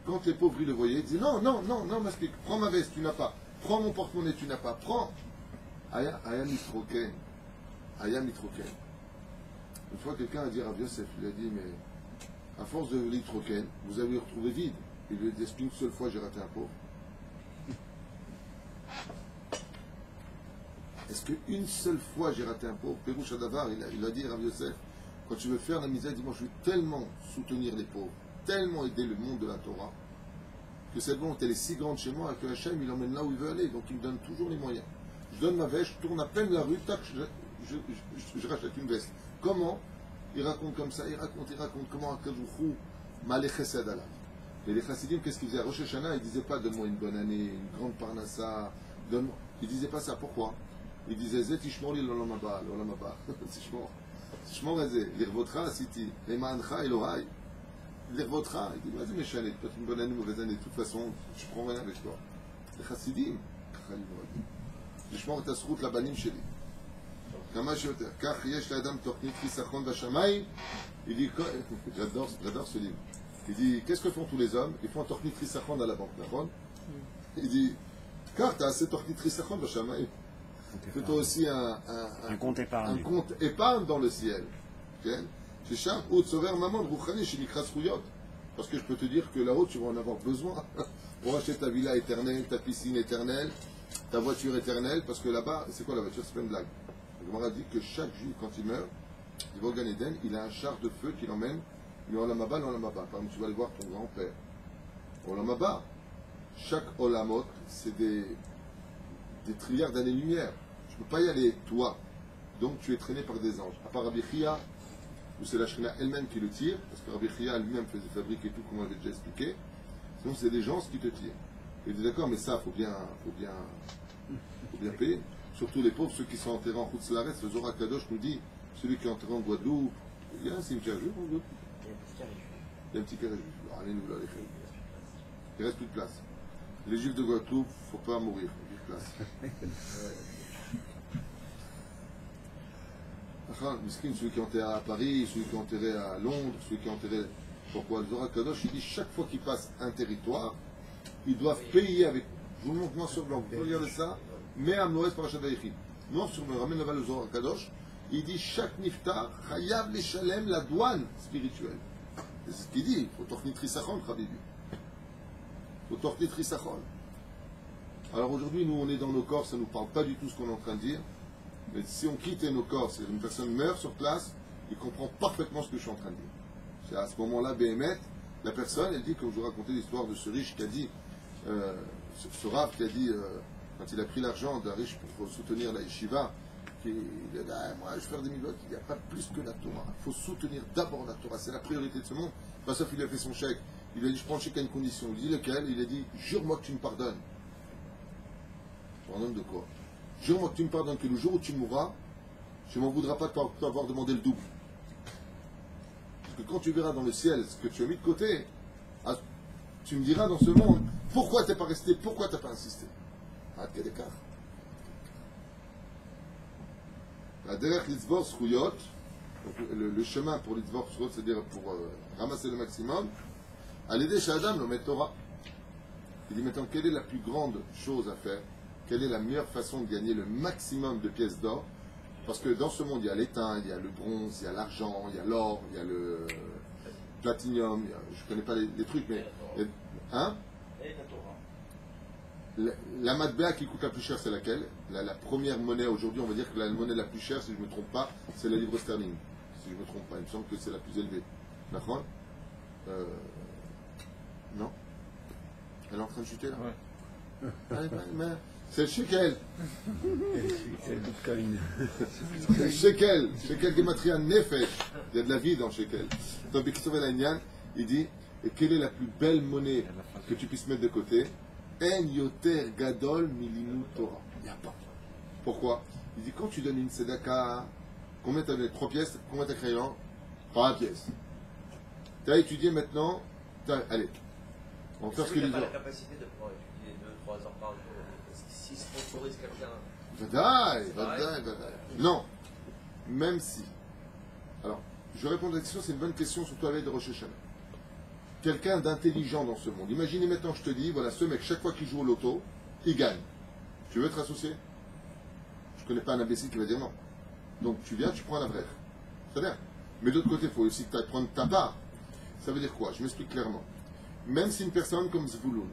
Quand les pauvres, ils le voyaient, ils disaient non, m'explique, prends ma veste, tu n'as pas, prends mon porte-monnaie, tu n'as pas, prends. Aya Mitroken. Aya Mitroken. Une fois, quelqu'un a dit à Rav Yosef, il a dit, mais à force de l'Itroken, vous avez retrouvé vide. Il lui a dit, est-ce qu'une seule fois j'ai raté un pauvre? Est-ce qu'une seule fois j'ai raté un pauvre? Pérouche Adavar, il a dit à Rav Yosef, quand tu veux faire la misère, dis-moi, je veux tellement soutenir les pauvres, tellement aider le monde de la Torah, que cette volonté elle est si grande chez moi que Hachem il emmène là où il veut aller, donc il me donne toujours les moyens. Je donne ma veste, je tourne à peine la rue, tac, je rachète une veste. Comment? Il raconte comme ça, il raconte comment Akadoujou m'a les chesed Allah. Et les chassidim, qu'est-ce qu'ils faisaient? À Rosh Hashanah, ils ne disaient pas donne-moi une bonne année, une grande parnassa, donne-moi. Ils ne disaient pas ça, pourquoi? Ils disaient Zet Ishmor li l'olam haba, l'olam haba. Tishmor Azé, l'irvotra siti, l'emancha Elohai. L'irvotra, il dit vas-y méchané, peut-être une bonne année, une mauvaise année, de toute façon, je prends rien avec toi. Les chassidim, לשמור את הזכות לבנים שלי. כמה שיותר. כך יש לאדם תוכנית חיסכון בשמיים. Il dit, j'adore ce livre. Il dit, qu'est-ce que font tous les hommes? Ils font un תוכנית חיסכון à la banque, d'accord? Il dit, car tu as assez תוכנית חיסכון בשמיים. Fais-toi aussi un compte épargne. Un compte épargne dans le ciel. ששם הוא צובר ממון רוחני שנקרא זכויות. Parce que je peux te dire que là-haut, tu vas en avoir besoin pour acheter ta villa éternelle, ta piscine éternelle, ta voiture éternelle, parce que là-bas, c'est quoi la voiture? C'est pas une blague. Le Gemara dit que chaque juif, quand il meurt, il va au Gan Eden, il a un char de feu qui l'emmène, mais Olam Haba, Par exemple, tu vas aller voir ton grand-père. Olam Haba, chaque Olamot, c'est des trilliards d'années-lumière. Tu ne peux pas y aller, toi. Donc tu es traîné par des anges. À part Rabbi Chia, où c'est la Shrina elle-même qui le tire, parce que Rabbi Chia lui-même faisait fabriquer tout, comme on avait déjà expliqué. Sinon, c'est des gens qui te tirent. Et il dit d'accord, mais ça, faut bien payer. Surtout les pauvres, ceux qui sont enterrés en Chutz Laaretz. Le Zohar Kadosh nous dit, celui qui est enterré en Guadeloupe, il y a un cimetière juif en Guadeloupe. Il y a un petit carré juif. Il reste plus de place. Les juifs de Guadeloupe, il ne faut pas mourir, il y a plus de place. Miskin, celui qui est enterré à Paris, celui qui est enterré à Londres, celui qui est enterré. Pourquoi le Zohar Kadosh, il dit chaque fois qu'il passe un territoire, ils doivent payer avec. Je vous le montre noir sur blanc, vous pouvez regarder ça. Mais à Moïse Parashat Vayechi. Noir sur blanc, ramène là-bas le Zohar Kadosh. Il dit chaque niftar, chayav les shalem, la douane spirituelle. C'est ce qu'il dit. Il faut tornit risachon, Habibi. Il faut tornit risachon. Alors aujourd'hui, nous on est dans nos corps, ça ne nous parle pas du tout ce qu'on est en train de dire. Mais si on quitte nos corps, c'est une personne meurt sur place, il comprend parfaitement ce que je suis en train de dire. C'est à ce moment-là, Béhémet, la personne, elle dit, comme je vous racontais l'histoire de ce riche qui a dit, ce Rav qui a dit, quand il a pris l'argent d'un riche pour soutenir la yeshiva, il a dit, moi je vais faire des milotes, il n'y a pas plus que la Torah. Il faut soutenir d'abord la Torah, c'est la priorité de ce monde. Pas sauf qu'il a fait son chèque. Il lui a dit, je prends le chèque à une condition. Il dit lequel? Il a dit, jure-moi que tu me pardonnes. Tu pardonnes de quoi? Jure-moi que tu me pardonnes, que le jour où tu mourras, je ne m'en voudras pas de t'avoir demandé le double. Parce que quand tu verras dans le ciel ce que tu as mis de côté, tu me diras dans ce monde, pourquoi tu n'es pas resté, pourquoi tu n'as pas insisté? À quel écart? La derech litzvor zchuyot, le chemin pour litzvor zchuyot, c'est-à-dire pour ramasser le maximum, à l'aider chez Adam, le Torah. Il dit maintenant, quelle est la plus grande chose à faire? Quelle est la meilleure façon de gagner le maximum de pièces d'or? Parce que dans ce monde, il y a l'étain, il y a le bronze, il y a l'argent, il y a l'or, il y a le platinium, je ne connais pas les trucs, mais... Hein? La matbea qui coûte la plus cher, c'est laquelle? La première monnaie aujourd'hui, on va dire que la monnaie la plus chère, si je ne me trompe pas, c'est la livre sterling. Si je ne me trompe pas, il me semble que c'est la plus élevée. D'accord? Non? Elle est en train de chuter là? Ouais. C'est le shekel. Le shekel. Shekel gematria nefesh. Il y a de la vie dans le shekel. Donc, Bikisov El il dit, et quelle est la plus belle monnaie que tu puisses mettre de côté? En yoter gadol milimu Torah. Il n'y a pas. Pourquoi? Il dit, quand tu donnes une tzedaka, combien tu as donné? 3 pièces? Combien tu as créé? 3 pièces. Tu as étudié maintenant? Allez. On va faire ce que les gens. La capacité de pouvoir étudier 2-3 heures par jour. Si sponsorise quelqu'un. Vadaï. Non. Même si. Alors, je réponds à la question, c'est une bonne question, surtout avec de Rosh Hashanah. Quelqu'un d'intelligent dans ce monde. Imaginez maintenant, je te dis, voilà, ce mec, chaque fois qu'il joue au loto, il gagne. Tu veux être associé? Je ne connais pas un imbécile qui va dire non. Donc tu viens, tu prends un vrai. C'est bien. Mais de l'autre côté, il faut aussi prendre ta part. Ça veut dire quoi? Je m'explique clairement. Même si une personne comme Zvouloun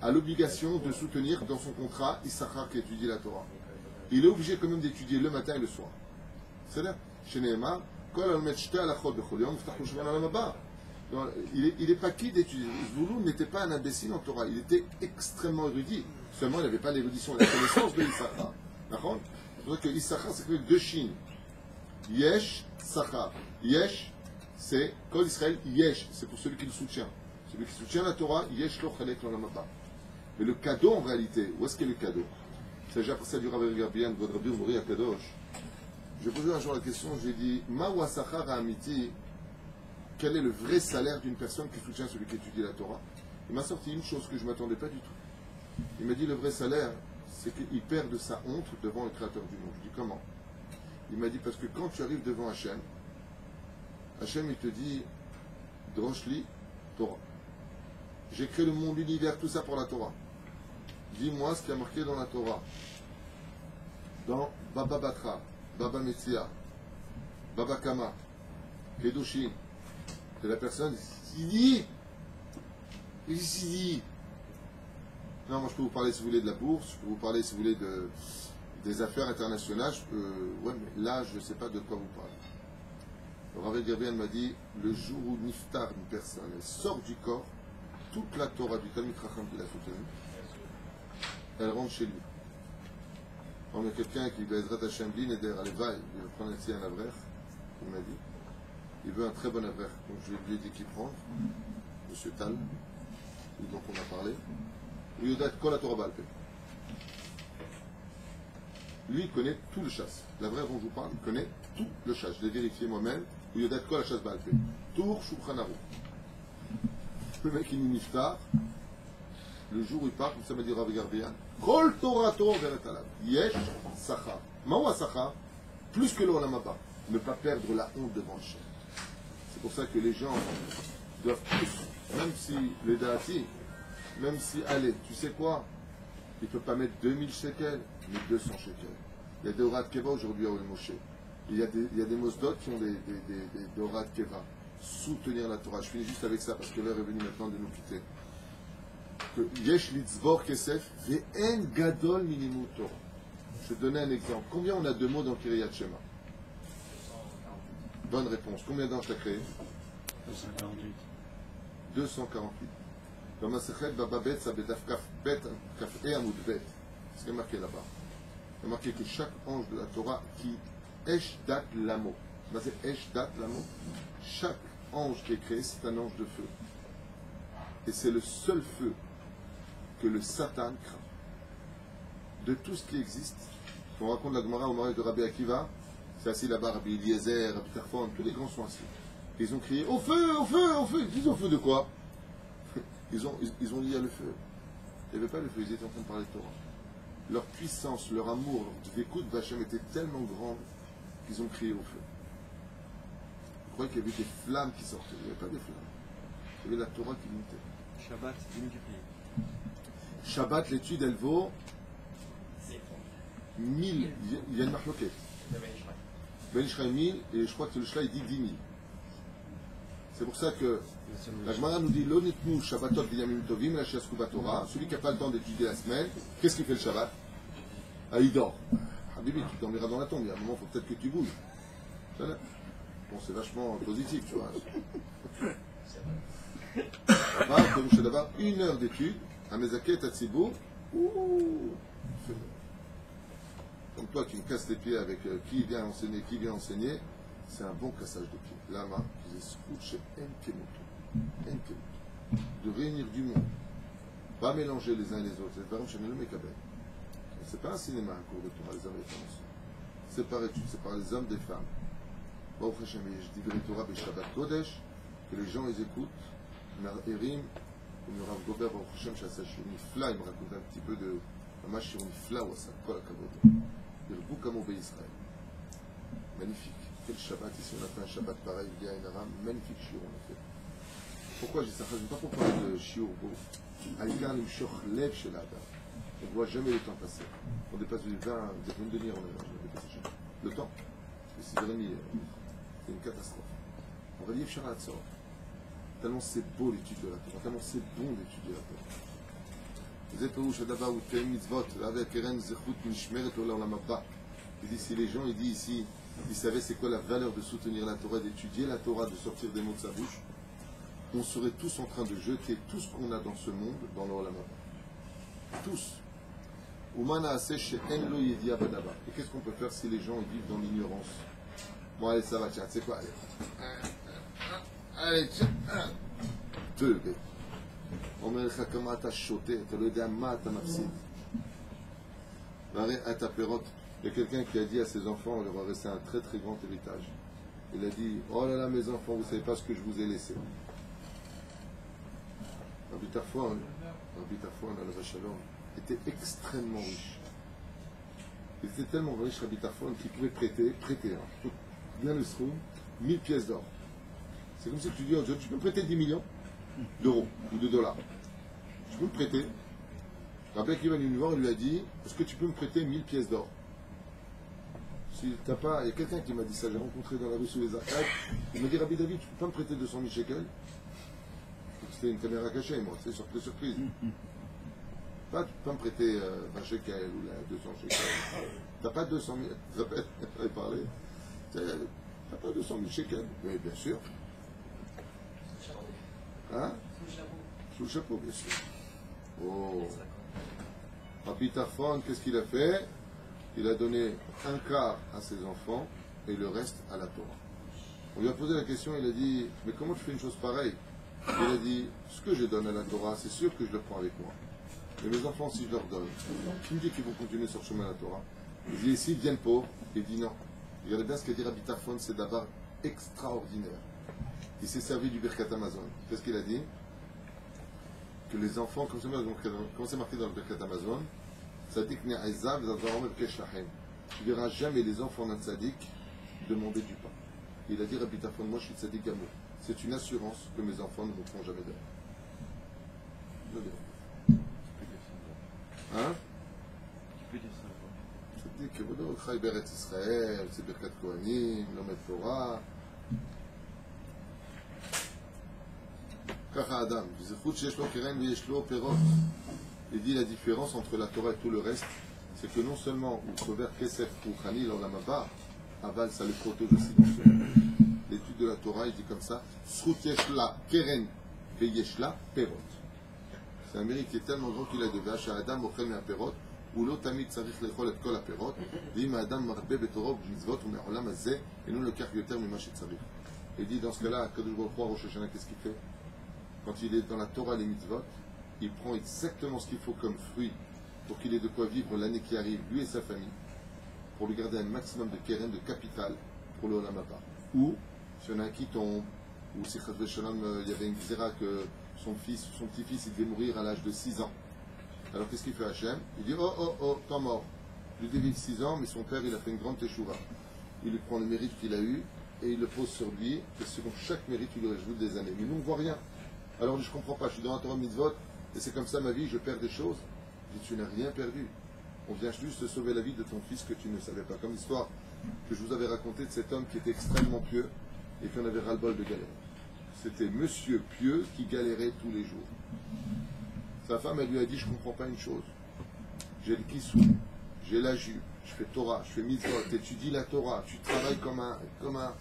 a l'obligation de soutenir dans son contrat Issachar qui étudie la Torah, il est obligé quand même d'étudier le matin et le soir. C'est-à-dire, chez Nehemar, il n'est pas qui d'étudier. Zvouloun n'était pas un imbécile en Torah, il était extrêmement érudit. Seulement, il n'avait pas l'érudition et la connaissance de Issachar. D'accord? C'est pour ça que Issachar, c'est que deux chines. Yesh, Sachar. Yesh, c'est Kol Israël, Yesh, c'est pour celui qui le soutient. Celui qui soutient la Torah, Yesh lo chalek lo lamaba. Mais le cadeau, en réalité, où est-ce qu'est le cadeau? Il s'agit après ça du Rav Gabian, de Rabbi Umori à Kadosh. J'ai posé un jour la question, j'ai dit, Ma wa Sachar Amiti, quel est le vrai salaire d'une personne qui soutient celui qui étudie la Torah? Il m'a sorti une chose que je ne m'attendais pas du tout. Il m'a dit, le vrai salaire, c'est qu'il perd de sa honte devant le Créateur du monde. Je dis, comment? Il m'a dit, parce que quand tu arrives devant Hachem, Hachem, il te dit, Droshli, Torah. J'ai créé le monde, l'univers, tout ça pour la Torah. Dis-moi ce qui a marqué dans la Torah. Dans Baba Batra, Baba Metzia, Baba Kama, Kedushin. C'est la personne qui dit. Non, moi je peux vous parler si vous voulez de la bourse, je peux vous parler si vous voulez des affaires internationales. Ouais, mais là, je ne sais pas de quoi vous parlez. Le Rav Gabriel m'a dit, le jour où Niftar, une personne, elle sort du corps, toute la Torah du Talmid Chacham qu'il a soutenu, elle rentre chez lui. On a quelqu'un qui va être attaché à un blin et d'air à l'évail, il va prendre ici un avrer, il m'a dit. Il veut un très bon avrer. Donc je lui ai dit qu'il prend, M. Tal, dont on a parlé. Où il y a Kol Torah Baal Peh. Lui, il connaît tout le chasse. L'avrer dont je vous parle, il connaît tout le chasse. Je l'ai vérifié moi-même. Où il y a Kol la chasse Baal Peh. Tour Shulchan Aruch. Le mec, il est niftar. Le jour où il part, comme ça m'a dit Rav Garbian, Kol Torah Torah Veret Alav. Yesh Sachar. Mawa Sachar, plus que l'Olam Haba. Ne pas perdre la honte devant le chef. C'est pour ça que les gens doivent tous, même si les Dahati, même si, allez, tu sais quoi, il ne peut pas mettre 2000 shekels, mais 200 shekels. Il y a des Horat Keva aujourd'hui à Ol Moshe. Il y a des Mosdot qui ont des Horat Keva. Soutenir la Torah. Je finis juste avec ça parce que l'heure est venue maintenant de nous quitter. Que Yesh litzvor kesef ve'en gadol minimum Torah. Je vais te donner un exemple. Combien on a de mots dans Kiryat Shema? Bonne réponse. Combien d'anges tu as créé? 248. 248. Dans Masechet Bababet, ça betaf kaf bet kaf e amud bet. C'est ce qui est marqué là-bas. Il est marqué que chaque ange de la Torah qui esh dat lamo. C'est esh dat lamo. Chaque ange qui est créé, c'est un ange de feu. Et c'est le seul feu que le Satan craint. De tout ce qui existe, on raconte la Gemara au mariage de Rabbi Akiva, c'est assis là-bas, Rabbi Eliezer, Rabbi Tarfon, tous les grands sont assis. Et ils ont crié au feu, au feu, au feu. Ils ont au feu de quoi? Ils ont dit il y a le feu. Il n'y avait pas le feu, ils étaient en train de parler de Torah. Leur puissance, leur amour, leur écoute d'Hachem était tellement grande qu'ils ont crié au feu. Je croyais qu'il y avait des flammes qui sortaient. Il n'y avait pas des flammes. Il y avait la Torah qui montait. Shabbat, multiplié. Shabbat, l'étude, elle vaut 1000. Il y a une marloquette. Ben Ishraï 1000, et je crois que le Shla, il dit 10 000. C'est pour ça que la Gemara nous dit L'onitnu Shabbatot B'yamim Tovim, la Shiasku Batora. Celui qui n'a pas le temps d'étudier la semaine, qu'est-ce qu'il fait le Shabbat? Ah, il dort. Habibi, tu dormiras dans la tombe. Il y a un moment, il faut peut-être que tu bouges. Bon, c'est vachement positif, tu vois. Comme je d'avoir 1 heure d'étude, à Mezaket, à Tzibou, comme toi qui me casses les pieds avec qui vient enseigner, c'est un bon cassage de pieds. Lama, de réunir du monde, pas mélanger les uns et les autres. C'est pas un cinéma, un cours de Torah, les hommes et les femmes. C'est par étude, c'est par les hommes et les femmes. Baruch Hashem, je dis Torah Shabbat Kodesh, que les gens ils écoutent, Erim, comme le Rav Gober, Baruch Hashem, Shasashir Nifla, il me racontait un petit peu de Mamash Shir Nifla, ou ça, Kol HaKavod. Il y a le Boukamo Israël. Magnifique. Quel Shabbat, ici on a fait un Shabbat pareil, il y a un Aram, magnifique shiur on a fait. Pourquoi j'ai ça? Je ne sais pas pour parler de shiur beau. Aïkar l'imshoch lev shel adam. On ne voit jamais le temps passer. On dépasse les 20 demi-heures, on a dépassé jamais. Le temps, parce que 6h30, c'est une catastrophe. On va dire Sharat Sor. Tellement c'est beau l'étude de la Torah, tellement c'est bon d'étudier la Torah. Vous êtes où Shadaba ou Tem Mitzvot, avec Keren Zechut Mishmeret Olam Haba. Il dit si les gens, il dit ici, ils savaient c'est quoi la valeur de soutenir la Torah, d'étudier la Torah, de sortir des mots de sa bouche, on serait tous en train de jeter tout ce qu'on a dans ce monde dans l'Olam Haba. Tous. Umana Aseh En Lo Yedia Badaba. Et qu'est-ce qu'on peut faire si les gens vivent dans l'ignorance? Bon, allez, ça va, tiens, c'est quoi? Allez, tiens, te lever. אומר לך כמה אתה שותה, אתה לא יודע מה אתה מפסיד. והרי את הפירות, il y a quelqu'un qui a dit à ses enfants, il leur a resté un très très grand héritage. Il a dit, oh là là mes enfants, vous ne savez pas ce que je vous ai laissé. Rabbi Tarfon, Alav Shalom, était extrêmement riche. Il était tellement riche, Rabbi Tarfon, qu'il pouvait prêter, bien le sroum, 1000 pièces d'or. C'est comme si tu dis, oh, tu peux me prêter 10 millions d'euros ou de dollars. Tu peux me prêter. Rabbi Akiva venu voir, il lui a dit, est-ce que tu peux me prêter 1000 pièces d'or? Si t'as pas, il y a quelqu'un qui m'a dit ça, j'ai rencontré dans la rue sous les arcades, il m'a dit, Rabbi David, tu peux pas me prêter 200 000 shekels? C'était une caméra cachée, moi, c'est surprise. Pas, tu peux pas me prêter 20 shekels ou là, 200 shekels. T'as pas 200 000, j'avais parlé. T'as pas 200 000 shekels? Oui, bien sûr. Hein? Sous le chapeau, bien sûr. Oh. Rabbi Tarfon, qu'est-ce qu'il a fait? Il a donné un quart à ses enfants et le reste à la Torah. On lui a posé la question, il a dit, mais comment tu fais une chose pareille? Il a dit, ce que je donne à la Torah, c'est sûr que je le prends avec moi. Mais mes enfants, si je leur donne, qui me dit qu'ils vont continuer sur le chemin de la Torah? Il dit, et s'ils viennent pauvres? Il dit non. Regardez bien ce qu'a dit Rabbi Tarfon, c'est d'abord extraordinaire. Il s'est servi du Birkat Amazon. Qu'est-ce qu'il a dit? Que les enfants, comme c'est marqué dans le Birkat Amazon, Tzadik ne'azav zazarom el-kesh lachem. Tu ne verras jamais les enfants d'un tzadik demander du pain. Il a dit Rabbi Tarfon, moi je suis tzadik gamour. C'est une assurance que mes enfants ne me feront jamais d'air. Hein? Tu peux dire ça. Tzadik, Kevodo, Chai Beretz Israël, c'est Birkat Kohanim, Lomed Torah. Kacha Adam, il dit la différence entre la Torah et tout le reste, c'est que non seulement au travers Kesef ou Khani, l'Olamaba, Aval, ça le protège aussi dans ce monde. L'étude de la Torah, il dit comme ça, Srut Yeshla Keren Veyeshla Perot. C'est un mérite qui est tellement grand qu'il a de vache à Adam Ochel me Perot, ou l'Otamid Sarich Lechol et Kol Perot, Vim Adam Marbe Betorov Mitzvot ou Me'olam Azeh, et non le Karyoter Mimachet Sarich. Il dit dans ce cas-là, Kadosh Baruch Hu Rosh Hashanah, qu'est-ce qu'il fait? Quand il est dans la Torah, les mitzvot, il prend exactement ce qu'il faut comme fruit pour qu'il ait de quoi vivre l'année qui arrive, lui et sa famille, pour lui garder un maximum de keren, de capital pour le Olam Haba. Ou, si on a un qui tombe, ou si Chas V'Shalom, il y avait une xéra que son petit-fils, il devait mourir à l'âge de 6 ans. Alors qu'est-ce qu'il fait Hachem? Il dit, oh, temps mort. Il lui vivre 6 ans, mais son père, il a fait une grande teshuva. Il lui prend le mérite qu'il a eu, et il le pose sur lui, et selon chaque mérite, il lui rajoute des années. Mais nous, on ne voit rien. Alors je ne comprends pas, je suis dans la Torah mitzvot, et c'est comme ça ma vie, je perds des choses. Je dis, tu n'as rien perdu. On vient juste de sauver la vie de ton fils que tu ne savais pas. Comme l'histoire que je vous avais racontée de cet homme qui était extrêmement pieux et qui en avait ras-le-bol de galère. C'était monsieur pieux qui galérait tous les jours. Sa femme, elle lui a dit, je ne comprends pas une chose. J'ai le kissou, j'ai la jupe, je fais Torah, je fais mitzvot, tu étudies la Torah, tu travailles comme un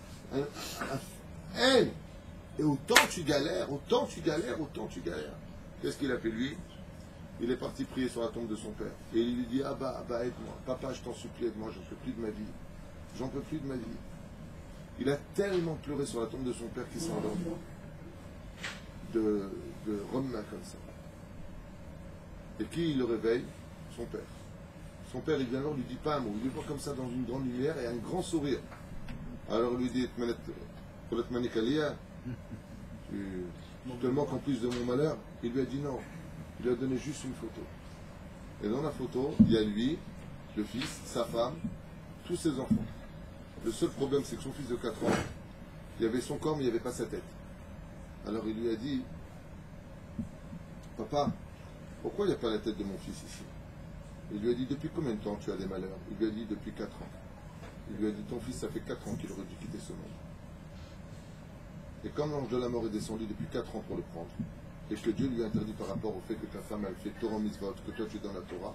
hey! Et autant tu galères. Qu'est-ce qu'il a fait lui? Il est parti prier sur la tombe de son père. Et il lui dit, Abba, aide-moi. Papa, je t'en supplie, aide-moi, j'en peux plus de ma vie. J'en peux plus de ma vie. Il a tellement pleuré sur la tombe de son père qu'il s'est endormi. De Roma comme ça. Et qui il le réveille? Son père. Son père, il vient alors, lui dit pas un mot. Il le voit comme ça dans une grande lumière et un grand sourire. Alors il lui dit, tu te moques en plus de mon malheur? Il lui a dit non. Il lui a donné juste une photo. Et dans la photo, il y a lui, le fils, sa femme, tous ses enfants. Le seul problème, c'est que son fils de 4 ans, il y avait son corps, mais il n'y avait pas sa tête. Alors il lui a dit, papa, pourquoi il n'y a pas la tête de mon fils ici? Il lui a dit, depuis combien de temps tu as des malheurs? Il lui a dit, depuis 4 ans. Il lui a dit, ton fils, ça fait 4 ans qu'il aurait dû quitter ce monde. Et quand l'ange de la mort est descendu depuis 4 ans pour le prendre, et que Dieu lui a interdit par rapport au fait que ta femme, elle fait Torah mitzvot, que toi tu es dans la Torah,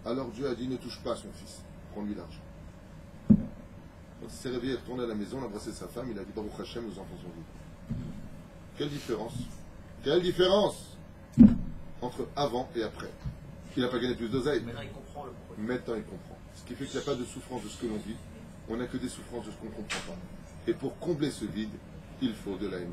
alors Dieu a dit, ne touche pas à son fils, prends-lui l'argent. Quand il s'est réveillé, retourné à la maison, il a embrassé sa femme, il a dit, Baruch Hashem, nos enfants sont vivants. Quelle différence? Quelle différence entre avant et après? Il n'a pas gagné plus d'oseille. Maintenant, il comprend le pourquoi. Maintenant, il comprend. Ce qui fait qu'il n'y a pas de souffrance de ce que l'on vit, on n'a que des souffrances de ce qu'on ne comprend pas. Et pour combler ce vide, il faut de la haine.